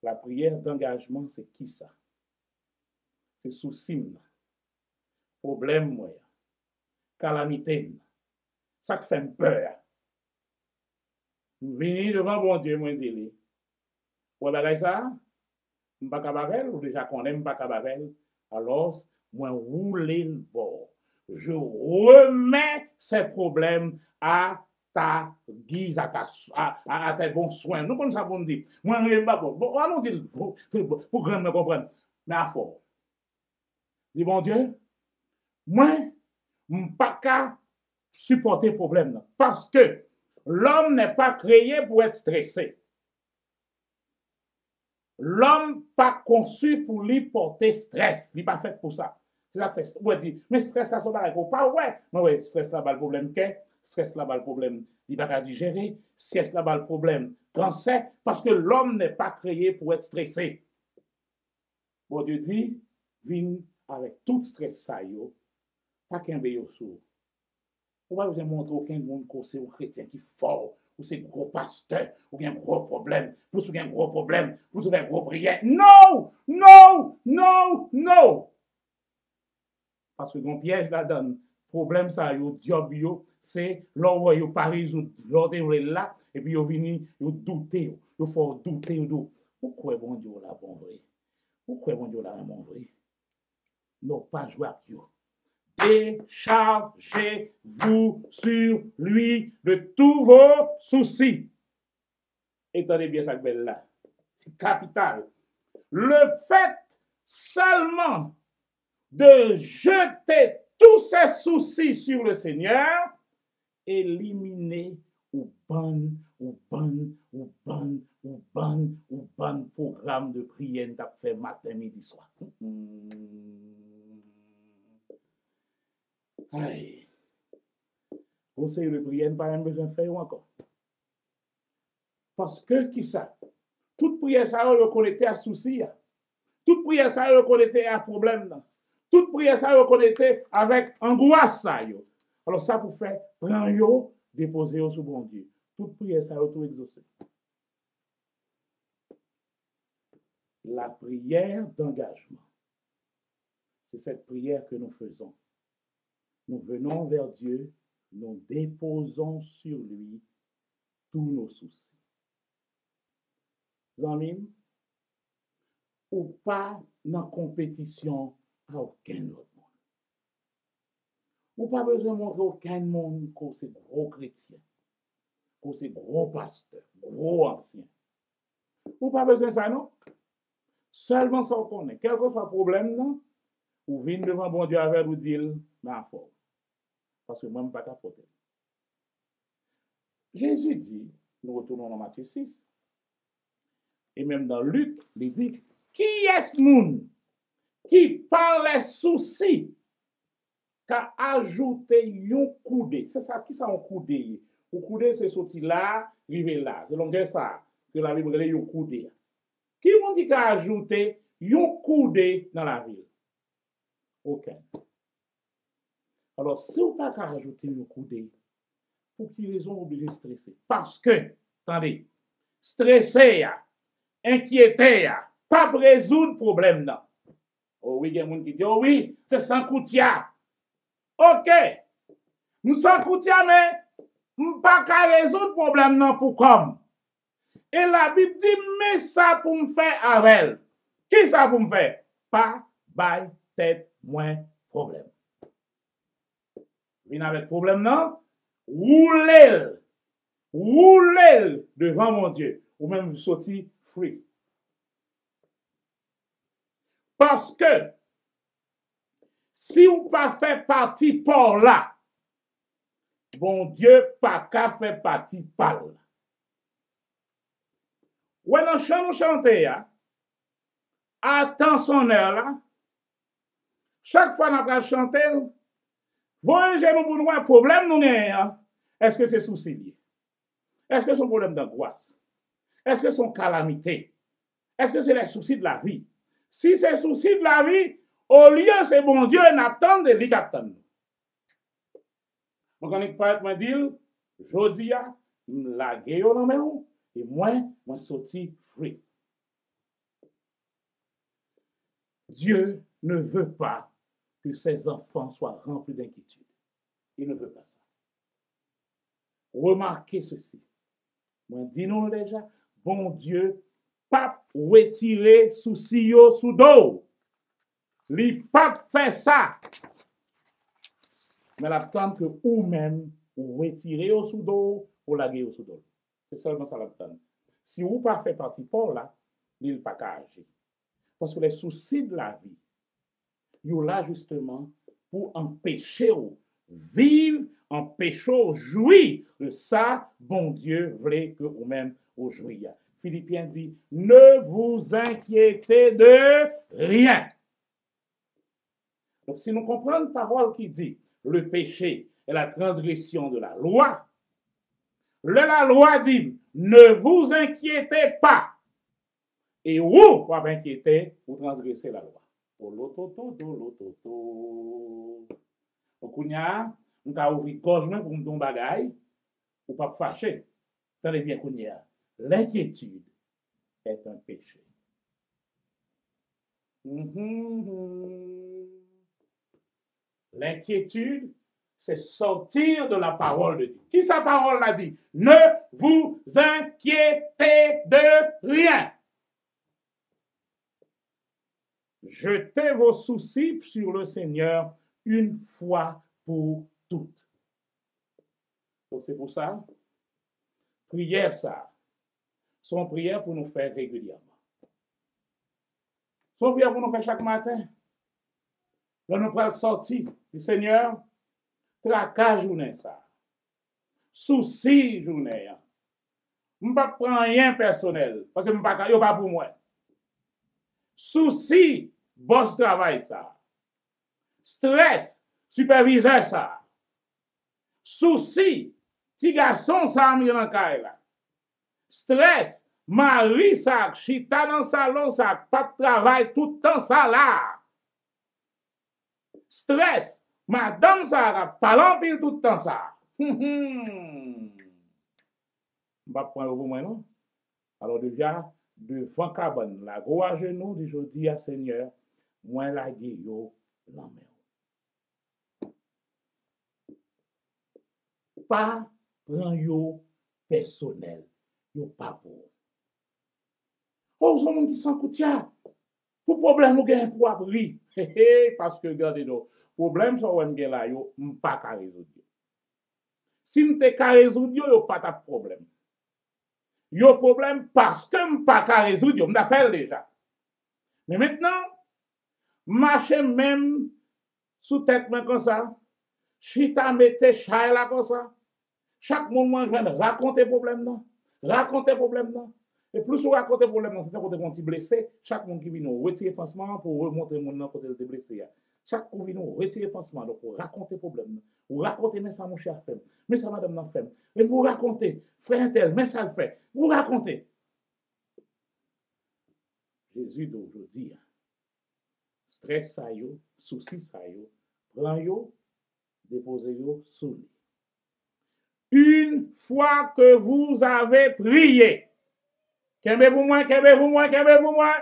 la prière d'engagement, c'est qui ça? C'est souci, problème, calamité, ça fait peur. Venir devant bon Dieu, moi, dis-le. Ou bagay ça, m'pas kabavel, ou déjà qu'on aime pas kabavel, alors, moi, rouler le bord. Je remets ces problèmes à ta guise, à tes bons soins. Nous, comme ça, pour me dire, moi, je ne pas bon. Bon, allons dire, pour que me comprenne. Mais à fort. Dis, bon Dieu, moi, je ne peux pas supporter le problème. Parce que l'homme n'est pas créé pour être stressé. L'homme n'est pas conçu pour lui porter stress. Il n'est pas fait pour ça. C'est ça que fait. Ouais, dit, mais stress là, c'est pas ouais. Mais ouais, stress là, le problème qu'est. Stress là, le problème, il va pas digérer. Stress là, le problème, cancer. Parce que l'homme n'est pas créé pour être stressé. Bon Dieu dit, viens avec tout stress ça, yo. Pas qu'un béo sous. On va vous montrer aucun monde c'est un chrétien qui est fort, ou c'est un gros pasteur, ou bien un gros problème, ou c'est un gros problème, ou c'est un gros prière. Non, non, non, non. Parce que mon piège là-dedans, problème ça, yo, job yo, c'est là yo pas résoudre, l'autre là, et puis yo vini, yo douter, yo faut douter, yo. Pourquoi bon Dieu là, bon vrai? Pourquoi bon Dieu là, bon vrai? Non, pas jouer avec yo. Déchargez-vous sur lui de tous vos soucis. Étendez bien ça belle là. Capital. Le fait seulement de jeter tous ses soucis sur le Seigneur, éliminer ou ban programme de prière t'a fait matin, midi, soir. Aïe. Conseil de prière, pas même besoin de faire encore. Parce que qui ça? Toute prière, ça va connecter à souci. Toute prière, ça va connecter à problème. Toute prière, ça va connecter avec angoisse. Alors, ça pour faire, prendre yo, déposer yo sous bon Dieu. Toute prière, ça va tout exaucer. La prière d'engagement. C'est cette prière que nous faisons. Nous venons vers Dieu, nous déposons sur lui tous nos soucis. Amis, ou pas dans compétition à aucun autre monde. Ou pas besoin de montrer aucun monde que c'est gros chrétien, que c'est gros pasteur, gros ancien. Ou pas besoin de ça, non? Seulement ça qu'on connaît. Quel que soit le problème, non? Ou venir devant bon Dieu avec vous dire, non, fort. Parce que moi, je ne peux pas capoter. Jésus dit, nous retournons dans Matthieu 6, et même dans Luc, il dit, qui est-ce moun qui par les soucis qu'a ajouté un coudé? C'est ça, qui ça un coudé? Un coudé, c'est sorti là, arrivé là. C'est donc ça que la Bible dit un coudé. Qui est-ce qui a ajouté un coudé dans la ville? Aucun. Alors, si vous n'avez pas ajouté un coudé, pour quelle raison vous obligez de stresser? Parce que, attendez, stresser, inquiéter, pas résoudre le problème. Non. Oh oui, il y a des gens qui disent, oh oui, c'est sans coutia. Ok, nous sans coutia, mais nous pas qu'à résoudre le problème non pour comme. Et la Bible dit, mais ça pour me faire avec. Qui ça pour me faire? Pas bail tête moins problème. Vin avec problème non? Roulez devant mon Dieu. Ou même sortir free. Parce que si vous pas fait partie par là, bon Dieu pas qu'à faire partie par là. Ou dans chant nous chanter, attends son heure là. Chaque fois qu'on a chanté, voyez nous pour nous un problème nous gagnons. Est-ce que c'est souci? Est-ce que c'est un problème d'angoisse? Est-ce que c'est une calamité? Est-ce que c'est les soucis de la vie? Si c'est les soucis de la vie, au lieu c'est bon Dieu n'attend de lui qu'attendre. Donc on est pas me dire, je dis la gueule dans mes mains et moi sorti free. Dieu ne veut pas que ses enfants soient remplis d'inquiétude. Il ne veut pas ça. Remarquez ceci. Moi, dis-nous déjà, bon Dieu, pas retirer souci sous dos. Li pas fait ça. Mais l'attend que ou même ou retirer sous dos ou laguer sous dos. C'est seulement ça l'attend. Si vous pas fait partie pour là, il pas qu'à agir. Parce que les soucis de la vie, ils sont là justement pour empêcher ou vivre, empêcher ou jouir de ça, bon Dieu voulait que vous-même vous jouiez. Philippiens dit, ne vous inquiétez de rien. Donc si nous comprenons la parole qui dit, le péché est la transgression de la loi, la loi dit, ne vous inquiétez pas. Et vous pas inquiéter, vous transgressez la loi. Donc, on a ouvert gorge pour me donner bagaille, ou pas fâcher. Tenez bien, Kounia, l'inquiétude est un péché. L'inquiétude, c'est sortir de la parole de Dieu. Qui sa parole l'a dit? Ne vous inquiétez de rien. Jetez vos soucis sur le Seigneur une fois pour toutes. Donc c'est pour ça, prière ça, son prière pour nous faire régulièrement. Son prière pour nous faire chaque matin. Là, nous prenons sortir du Seigneur, tracas journée ça. Souci journée. Je ne prends rien personnel, parce que je ne pas pour moi. Souci, boss travail ça. Stress, superviseur ça. Souci, petit garçon ça mis dans caille là. Stress, mari ça, chita dans salon ça, pas de travail tout le temps ça là. Stress, madame ça, pas l'empile tout le temps ça. Pas prendre pour moi non. Alors déjà devant cabane la gros à genoux dit je dis à Seigneur, moi la gueule l'emmène. Pas prend yo personnel, yo pas pour. Oh, son monde qui s'en koutia. Pour problème ou gain pour abri. Parce que regardez donc, problème so wèm gen là yo pas ka résoudre. Si m'te ka résoudre yo pas ta problème. Yo problème parce que m'pas ka résoudre yo, m'ta fait déjà. Mais maintenant, marcher même sous tête main comme ça, chita mette chay là comme ça. Chaque moment je viens raconter problème non. Raconter problème non. Et plus on raconte problème non, c'est côté qu'on ti blessé, chaque monde qui vient nous retirer pansement pour remonter mon nan côté le blessé. Chaque coup vient nous retirer pansement donc pour raconter problème. Ou raconter mais ça mon cher fait. Mais ça madame nan fait. Et pour raconter frère tel mais ça le fait. Vous raconter. Jésus d'aujourd'hui. Stress ça yo, souci ça yo, prend yo, déposez yo sous lui. Une fois que vous avez prié, kembe pour moi, kembe pour moi, kembe pour moi.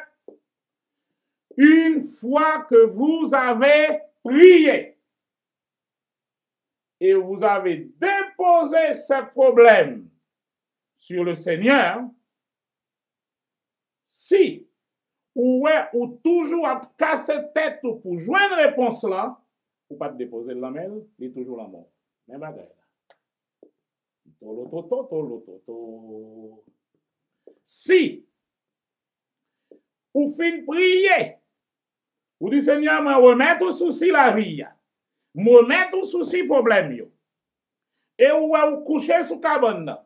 Une fois que vous avez prié et vous avez déposé ces problèmes sur le Seigneur, si ou toujours à casser tête pour joindre réponse là, ou pas déposer la main, il est toujours la mort. Même bagaille là. Si ou fin prier, ou dit Seigneur, moi remettre tout souci la vie, moi remettre tout souci problème yo. Et ou coucher sous cabane,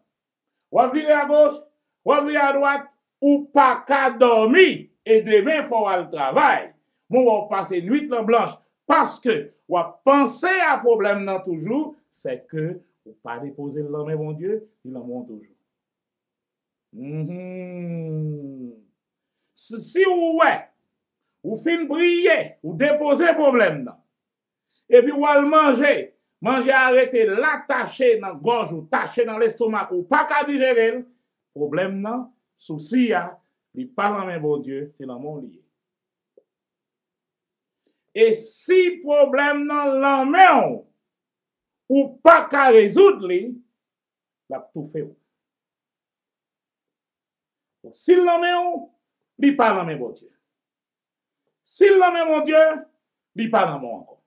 ou virer à gauche, ou virer à droite, ou pas qu'à dormir et demain faut aller travail. Moi on passe nuit blanche parce que ou penser à problème nan toujours, c'est que ou pas déposer le main mon Dieu, il en monte toujours. Si ou fin prier, ou déposer problème nan. Et puis ou al manger arrêter l'attacher dans gorge ou tacher dans l'estomac ou pas qu'à digérer, problème nan, souci a, il parle en main bon Dieu, c'est dans mon lié. Et si problème nan l'emmène ou pas qu'à résoudre li, la tout fait. Si l'emmène, il parle en main bon Dieu. Si l'emmène mon Dieu, il parle en moi encore.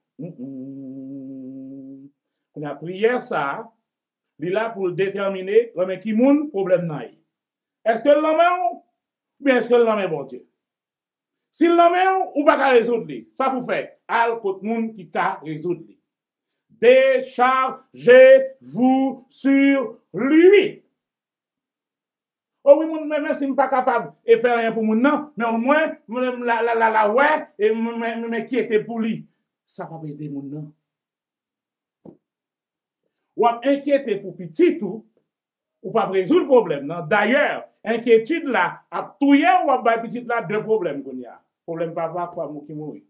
On a prié ça, il est là pour déterminer qui moun problème naï. Est-ce que l'emmène ou bien est-ce que l'emmène bon Dieu? Si l'emmène ou pas qu'à résoudre li, ça pour faire al côté moun qui ka résoudre li. Déchargez-vous sur lui. Oh oui, même si je ne suis pas capable de faire rien pour mon non, mais au moins, la ouais, et qui était pour lui. Ça va pas aider mon non. Ou inquiété pour petit tout, ou pas résoudre le problème. Non? D'ailleurs, inquiétude là, à tout hier, ou à petit là, deux problèmes qu'on y a. Problème papa, quoi, moi qui mourir.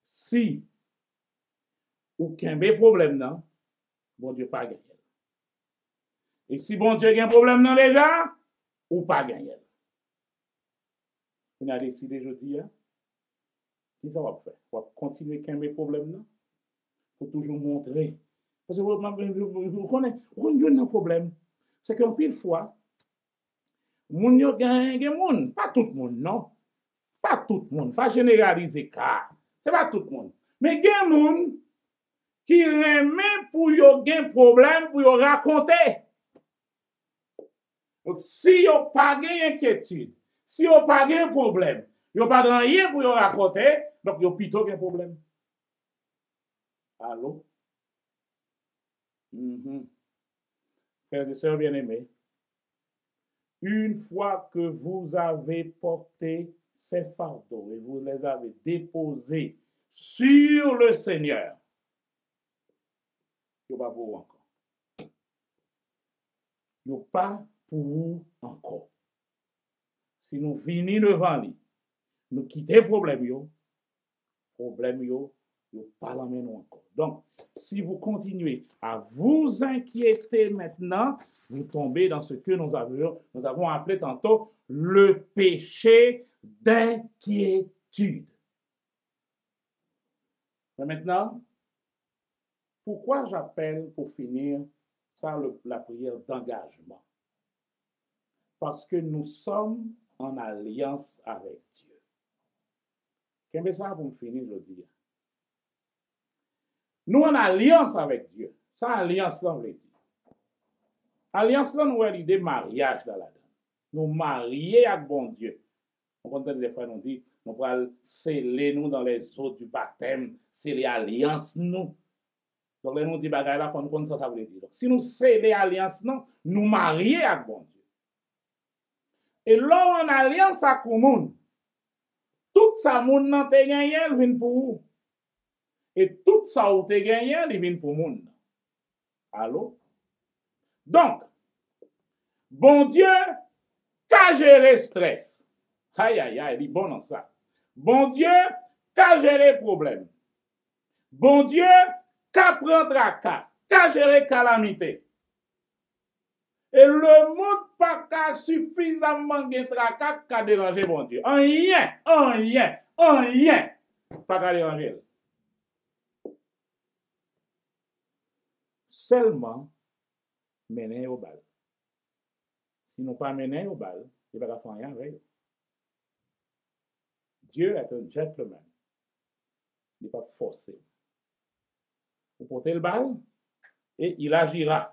Si, ou qu'il y a un problème, non, bon Dieu pas gagné. Et si bon Dieu a un problème, non, déjà, ou pas gagné. On a décidé jeudi, hein? Qu'est-ce que ça va faire? On va continuer avec mes problèmes là? Faut toujours montrer. Parce que vous connaissez un problème. C'est qu'en pile fois, moun yo gen moun, pas tout le monde, non? Pas tout le monde, pas généraliser car. C'est pas tout le monde. Mais gen moun qui remet pour yo gen problème pour yo raconter. Donc si yo pas gen inquiétude, si yo pas gen problème, yo pas rien pour yo raconter, donc yo plutôt gen problème. Allô? Frères et sœurs bien-aimés, une fois que vous avez porté ces fardeaux et vous les avez déposés sur le Seigneur, il n'y a pas pour vous encore. Il n'y a pas pour vous encore. Si nous venons devant lui, nous quittons le problème, nous pas l'emmènons encore. Donc, si vous continuez à vous inquiéter maintenant, vous tombez dans ce que nous avons appelé tantôt le péché d'inquiétude. Mais maintenant, pourquoi j'appelle pour finir ça la prière d'engagement? Parce que nous sommes en alliance avec Dieu. Qu'est-ce que ça pour me finir, je dis? Nous en alliance avec Dieu. Ça, alliance là, on veut dire. Alliance là, nous avons l'idée de mariage dans la donne. Nous marier avec bon Dieu. On comprend des fois, nous dit, nous allons sceller nous dans les eaux du baptême, c'est l'alliance nous. Donc, nous dit, bagaille là, on comprend ça veut dire. Donc, si nous scellons l'alliance, nous marier avec bon Dieu. Et là, en alliance avec le monde, tout ça, monde n'a pas gagné, il vient pour vous. Et tout ça, vous avez gagné, il vient pour le monde. Allô? Donc, bon Dieu, qu'a géré stress. Aïe, aïe, aïe, il est bon dans ça. Bon Dieu, qu'a géré problème. Bon Dieu, qu'a prendre tracas, qu'a géré calamité. Et le monde pas qu'à suffisamment de tracas qu'a déranger bon Dieu. Rien. Pas qu'à déranger. Seulement, mener au bal. Si nous pas mener au bal, il ne va pas faire rien avec. Dieu est un gentleman. Il n'est pas forcé. Vous portez le bal et il agira.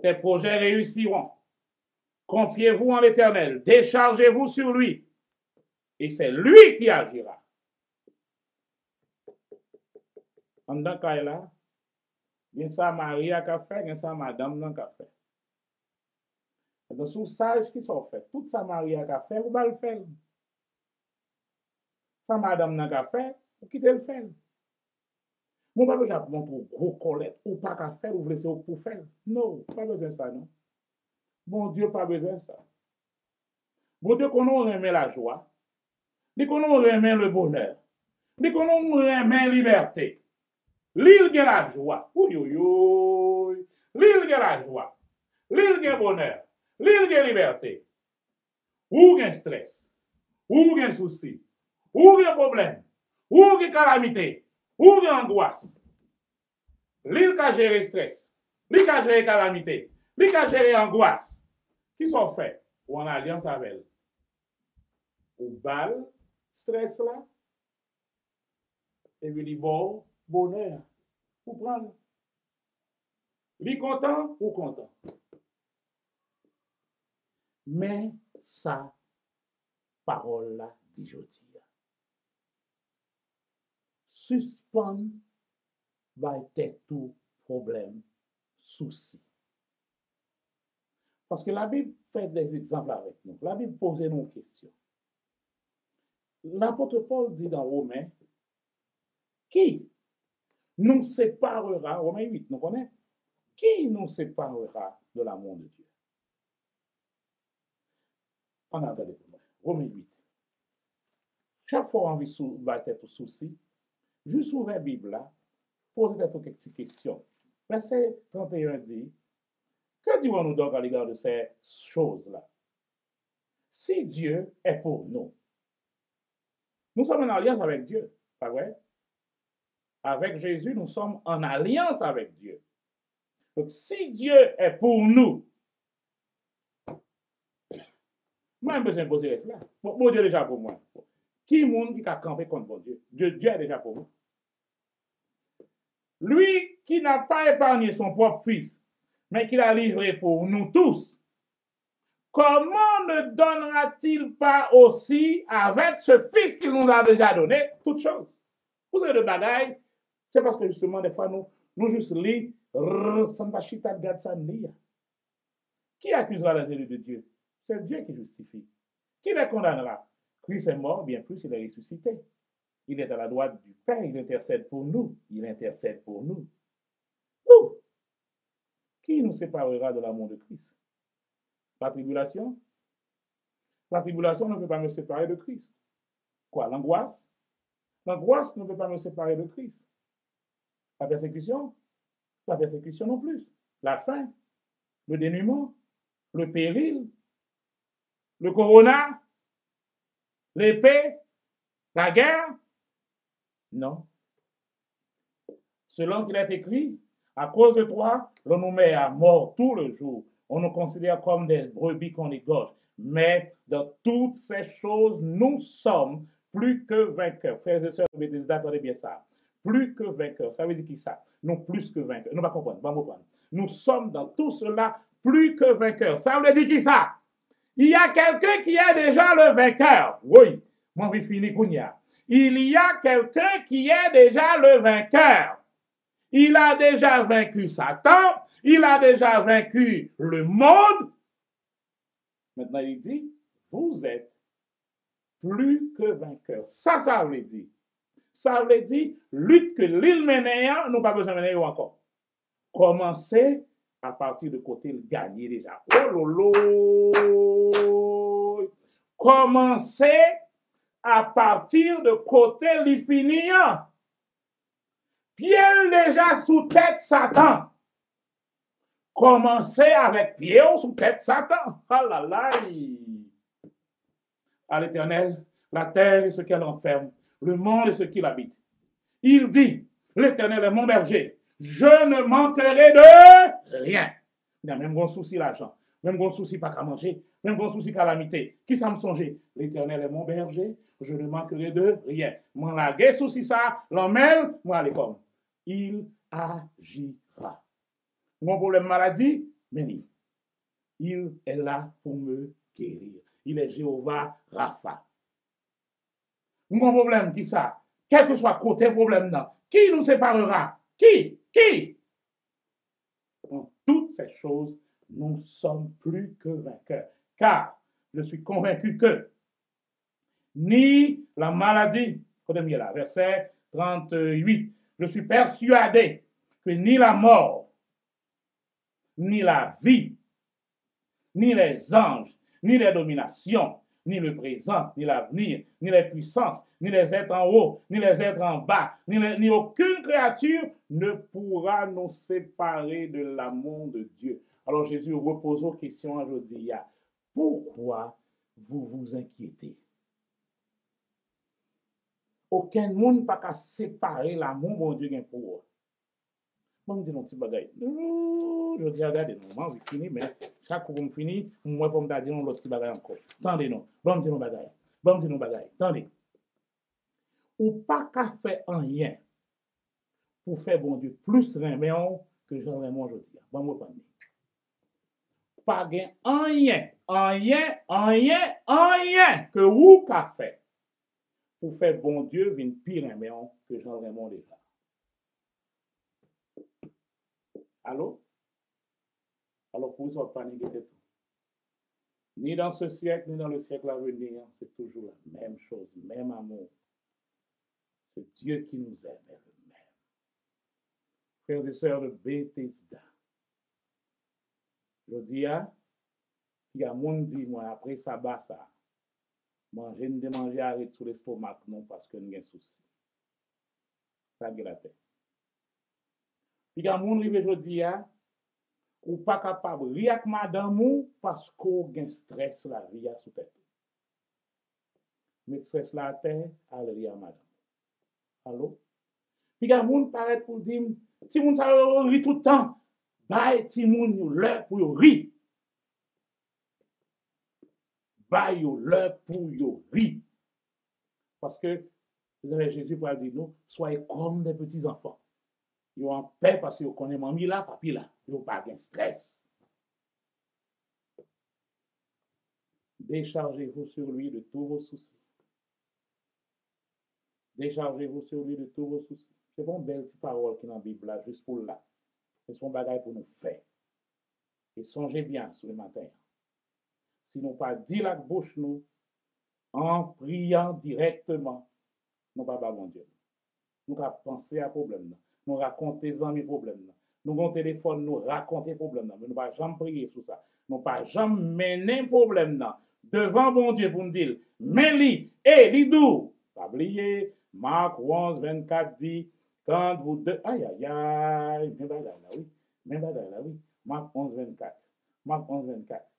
Tes projets réussiront. Confiez-vous en l'Éternel. Déchargez-vous sur lui. Et c'est lui qui agira. En tant qu'à là, il y a ça Marie à fait, il y a ça madame dans café. Donc, sous sage qui sont faits, tout ça Marie à fait, vous allez le faire. Ça madame dans café, vous quittez le faire. Mon pas besoin de montrer gros colette ou pas qu'à faire, ou vous laissez pour faire. Non, pas besoin de ça, non. Bon Dieu, pas besoin de ça. Bon Dieu, qu'on remet la joie, dit qu'on remet le bonheur, dit qu'on remet la liberté. L'île de la joie, l'île de la joie, l'île de bonheur, l'île de liberté. Ou gen stress, ou gen souci, ou gen problème, ou gen calamité. Ou gen angoisse. L'île qui a géré stress, l'île qui a géré calamité, l'île qui a géré angoisse. Qui sont faits? Ou en alliance avec elle. Ou bal, stress là. Et puis, bon, bonheur. Ou prendre. L'île content ou content. Mais sa parole là, dit je dis. Suspendre va être tout problème, souci. Parce que la Bible fait des exemples avec nous. La Bible pose nos questions. L'apôtre Paul dit dans Romains, qui nous séparera, Romains 8, nous connaissons, qui nous séparera de l'amour de Dieu? On a regardé pour moi. Romains 8. Chaque fois on va être souci, juste ouvrir la Bible là, posez quelques petites questions. Verset 31 dit, que dit-on nous donc à l'égard de ces choses-là? si Dieu est pour nous, nous sommes en alliance avec Dieu, pas vrai? Avec Jésus, nous sommes en alliance avec Dieu. Donc, si Dieu est pour nous, moi, je besoin de poser cela. Bon Dieu est déjà pour moi. Qui est le monde qui a campé contre bon Dieu? Dieu est déjà pour nous. Lui qui n'a pas épargné son propre fils, mais qui l'a livré pour nous tous, comment ne donnera-t-il pas aussi avec ce fils qu'il nous a déjà donné toutes choses? Vous savez, le bagaille, c'est parce que justement, des fois, nous juste lisons, ça ne va chita de garde ça lire. Qui accusera les élus de Dieu? C'est Dieu qui justifie. Qui les condamnera? Christ est mort, bien plus, il est ressuscité. Il est à la droite du Père, il intercède pour nous. Il intercède pour nous. Ouh! Qui nous séparera de l'amour de Christ? La tribulation? La tribulation ne peut pas me séparer de Christ. Quoi? L'angoisse? L'angoisse ne peut pas me séparer de Christ. La persécution? La persécution non plus. La faim? Le dénuement? Le péril? Le corona? L'épée? La guerre? Non. Selon qu'il est écrit, à cause de toi, l'on nous met à mort tout le jour. On nous considère comme des brebis qu'on égorge. Mais dans toutes ces choses, nous sommes plus que vainqueurs. Frères et sœurs, attendez bien ça. Plus que vainqueurs. Ça veut dire qui ça? Non, plus que vainqueurs. Nous ne comprenons pas. Comprendre. Nous sommes dans tout cela plus que vainqueurs. Ça veut dire qui ça? Il y a quelqu'un qui est déjà le vainqueur. Oui, moi je finis Kounia. Il y a quelqu'un qui est déjà le vainqueur. Il a déjà vaincu Satan. Il a déjà vaincu le monde. Maintenant, il dit, vous êtes plus que vainqueurs. Ça veut dire. Ça veut dire, lutte que l'île ménéa, nous pas besoin de mener encore. Commencez à partir de côté le gagner déjà. Oh lolo! Commencez à partir de côté le finir. Pierre déjà sous tête Satan. Commencez avec Pierre sous tête Satan. Ah là là! À l'Éternel, la terre et ce qu'elle renferme, le monde et ce qu'il habite. Il dit, l'Éternel est mon berger, je ne manquerai de rien. Il y a même bon souci l'argent, même bon souci pas qu'à manger, même bon souci calamité. Qui ça me songeait? L'Éternel est mon berger, je ne manquerai de rien. Mon lagué souci ça, l'emmène, moi à l'école. Il agira. Mon problème maladie, mais il est là pour me guérir. Il est Jéhovah Rapha. Mon problème, qui ça? Quel que soit côté problème, non. Qui nous séparera? Qui? En toutes ces choses, nous sommes plus que vainqueurs. Car je suis convaincu que ni la maladie, là, verset 38, je suis persuadé que ni la mort, ni la vie, ni les anges, ni les dominations, ni le présent, ni l'avenir, ni les puissances, ni les êtres en haut, ni les êtres en bas, ni aucune créature ne pourra nous séparer de l'amour de Dieu. Alors Jésus repose aux questions aujourd'hui. Pourquoi vous vous inquiétez? Aucun monde n'a pas séparer l'amour de Dieu pour vous. Bon, je dis non, petit bagay. Je dis, regardez, non, c'est fini, mais chaque fois que je finis, moi, je vais me dire l'autre petit bagay encore. Attendez, non. Bon, je dis non, bagay. Bon, je dis non, bagay. Attendez. Ou pas qu'à faire rien pour faire bon Dieu plus Raymond que Jean Raymond aujourd'hui. Bon, moi, pas pas gain rien que vous qu'a fait pour faire bon Dieu vient pire Raymond que Jean Raymond déjà. Allô? Alors, pour vous, paniquer tout. Ni dans ce siècle, ni dans le siècle à venir, c'est toujours la même chose, même amour. C'est Dieu qui nous aime, même. Frères et sœurs de Bethesda, je dis, il y a mon dit, moi, après ça, ça, manger, ne manger avec tout l'estomac, non, parce que nous avons un souci. Ça, la tête. Il y a mon rive, je dis, ou pas capable de rire avec madame ou parce qu'on a stress la vie sous tête. maîtresse la terre, aller à madame. Allô? Puis, il y a des gens qui paraissent pour dire, si moun sa ri tout le temps, bay ti moun yo l'heure pour yo ri. Bay yo l'heure pour yo ri. Parce que Jésus pour dire nous, soyez comme des petits enfants. Yo en paix parce que vous connaissez mamie là, papi là. Yo pas de stress. Déchargez-vous sur lui de tous vos soucis. Déchargez-vous sur lui de tous vos soucis. C'est bon, belle petite parole qui est dans la Bible là, juste pour là. C'est son bagage pour nous faire. Et songez bien sur le matin. Si nous pas dit la bouche nous, en priant directement, nous pas bon Dieu. Nous pas penser à problème. Nous raconter mes problèmes. Nous avons téléphone, nous raconter problème. Mais nous pas jamais prier sur ça. Nous pas jamais mener problème devant bon Dieu pour nous dire, mais li, lidou. Pas oublier, Marc 11, 24 dit, quand vous deux, aïe, aïe, aïe, même bagaille là, oui. Même bagaille là, oui. Marc 11, 24. Marc 11, 24.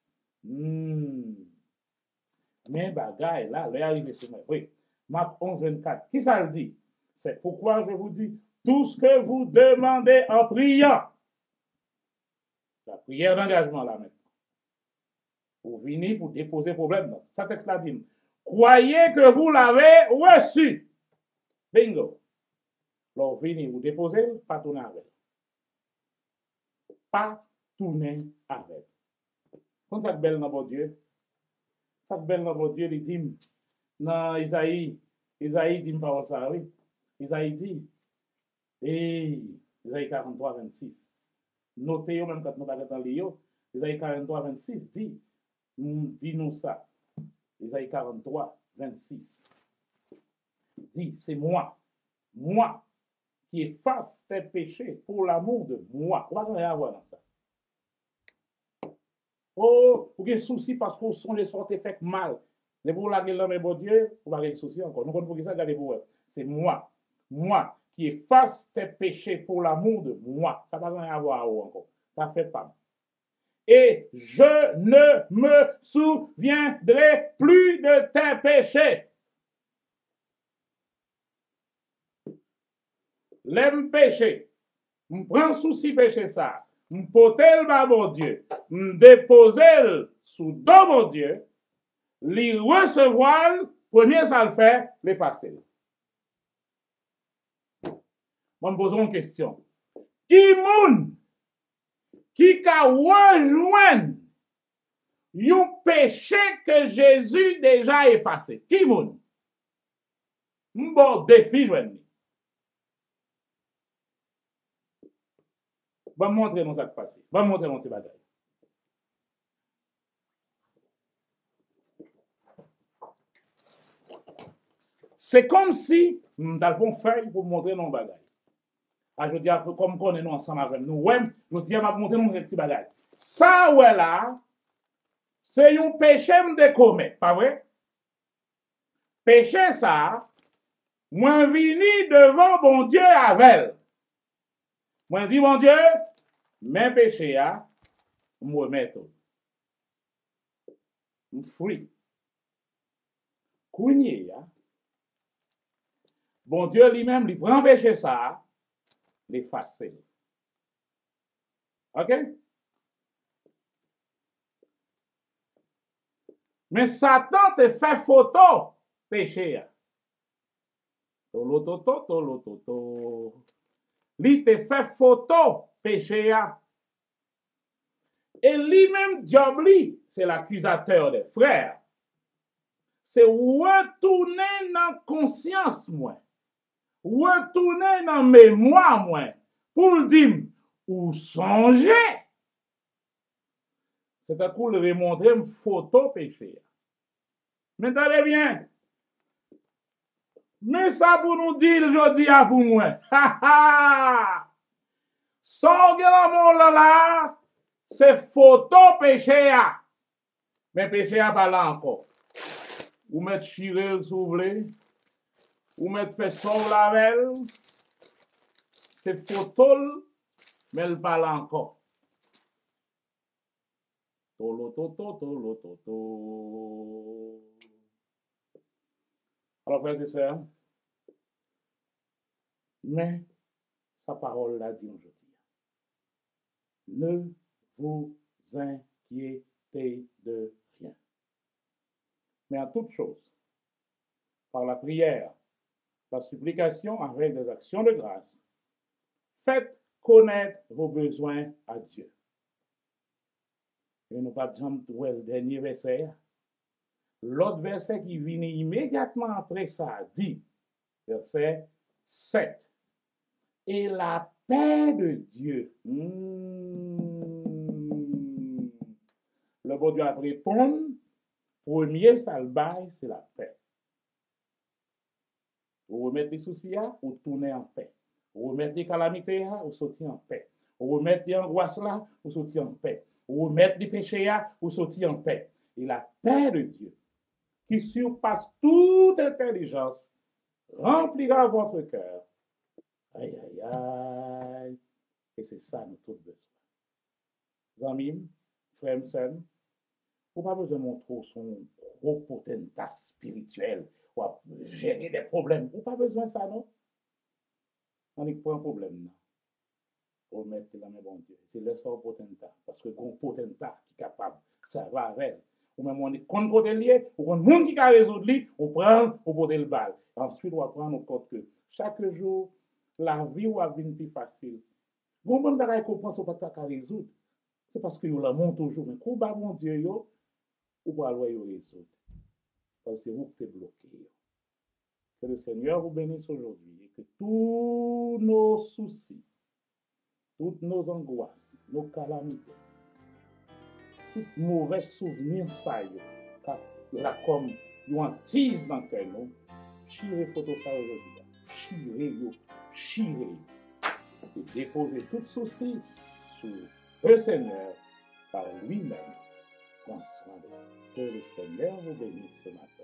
Mais bagaille là, là, arrivé sur moi. Oui. Marc 11, 24. Qui ça le dit? C'est pourquoi je vous dis, tout ce que vous demandez en priant. La prière d'engagement là maintenant. Pour venir, pour déposer problème. Ça texte là dit. Croyez que vous l'avez reçu. Bingo. Alors, venez vous déposer, pas tourner avec. Pas tourner avec. Quand ça belle dans votre Dieu, ça belle dans votre Dieu, il dit, dans Isaïe dit pas ça, oui. Isaïe dit, et Isaïe 43, 26. Notez-vous même quand nous pas dans l'IO, Isaïe 43, 26 dit, dis-nous ça. Isaïe 43, 26. Dit, c'est moi qui efface tes péchés pour l'amour de moi. On va rien avoir dans ça. Oh, vous avez souci parce que vous songez sortir fait mal. Les pour la gueule, mais bon Dieu, vous n'avez pas de souci encore. Nous comprenons ça, regardez vous. C'est moi qui efface tes péchés pour l'amour de moi. Ça n'a rien à voir encore. Ça fait pas. Et je ne me souviendrai plus de tes péchés. L'aime péché. Je prends souci péché ça. Je porte le bon Dieu. Je dépose le sous dos mon Dieu. Li recevoir, premier ça le fait, l'effacer. Moi, je me pose une question. Qui moun qui a rejoint un péché que Jésus déjà effacé? Qui moun? Bon défi, joindre. Je vais montrer nous ça qui passe. Je vais montrer mon petit bagage. C'est comme si nous avons fait pour montrer nos bagages. Je dis, comme on est nous ensemble avec nous, ouais, nous disons, je vais montrer nos petits bagages. Ça, ouais, là, c'est un péché de commettre, pas vrai? Péché, ça, moi, vini devant bon Dieu avec. Moi, dis, bon Dieu, mes péchés, moi, remettre. Je suis free. Kounye, bon Dieu lui-même, il prend péché ça, l'effacer. OK? Mais Satan te fait photo péché. Tolototo. Lui te fait photo péché. Et lui-même, diable, c'est l'accusateur des frères. C'est retourner dans la conscience, moi. Retourner dans la mémoire, moi. Pour le dire, ou songer. C'est à coup de remontrer une photo péché. Mais attendez bien. Mais ça pour nous dire, je dis à pour moi. Ha ha! Sorgez la monde là, c'est photo péché. Mais péché a pas là encore. Ou mettre chirel souvelé, ou mettre fait sauve la velle. C'est photo, mais elle pas là encore. Tolo. Alors, frères et sœurs, mais sa parole l'a dit aujourd'hui. Ne vous inquiétez de rien. Mais en toute chose, par la prière, la supplication avec des actions de grâce, faites connaître vos besoins à Dieu. Et nous pas de le dernier verset. L'autre verset qui vient immédiatement après ça dit, verset 7, et la paix de Dieu. Le bon Dieu a répondu, premier salvaille, c'est la paix. Vous remettez les soucis, vous tournez en paix. Vous remettez les calamités, vous sortez en paix. Vous remettez les angoisses là, vous sortez en paix. Vous remettez les péchés, vous sortez en paix. Et la paix de Dieu, qui surpasse toute intelligence, remplira votre cœur. Aïe, aïe, aïe. Et c'est ça notre besoin. Amis, frères et sœurs, vous n'avez pas besoin de montrer son gros potentat spirituel ou à gérer des problèmes. Vous n'avez pas besoin de ça, non? On n'est pas un problème, non. Vous mettez la main bon Dieu. C'est le seul potentat. Parce que le potentat qui est capable, ça va avec. Ou même on est contre côté lié, ou quand le monde qui a résoudre lui, on prend au côté le bal. Ensuite, on va prendre au compte que chaque jour, la vie va venir plus facile. Bon, bon, bagay qu'on pense pas qu'à résoudre. C'est parce que vous la monte toujours. Mais quand vous mon Dieu, vous pouvez aller résoudre. Parce que c'est vous qui êtes bloqué. Que le Seigneur vous bénisse aujourd'hui et que tous nos soucis, toutes nos angoisses, nos calamités, tout mauvais souvenir ça y est, là comme une hantise dans le cœur, nous, chirez photo ça aujourd'hui. Chirez. Et déposez tout souci sur le Seigneur par lui-même. Que le Seigneur vous bénisse ce matin.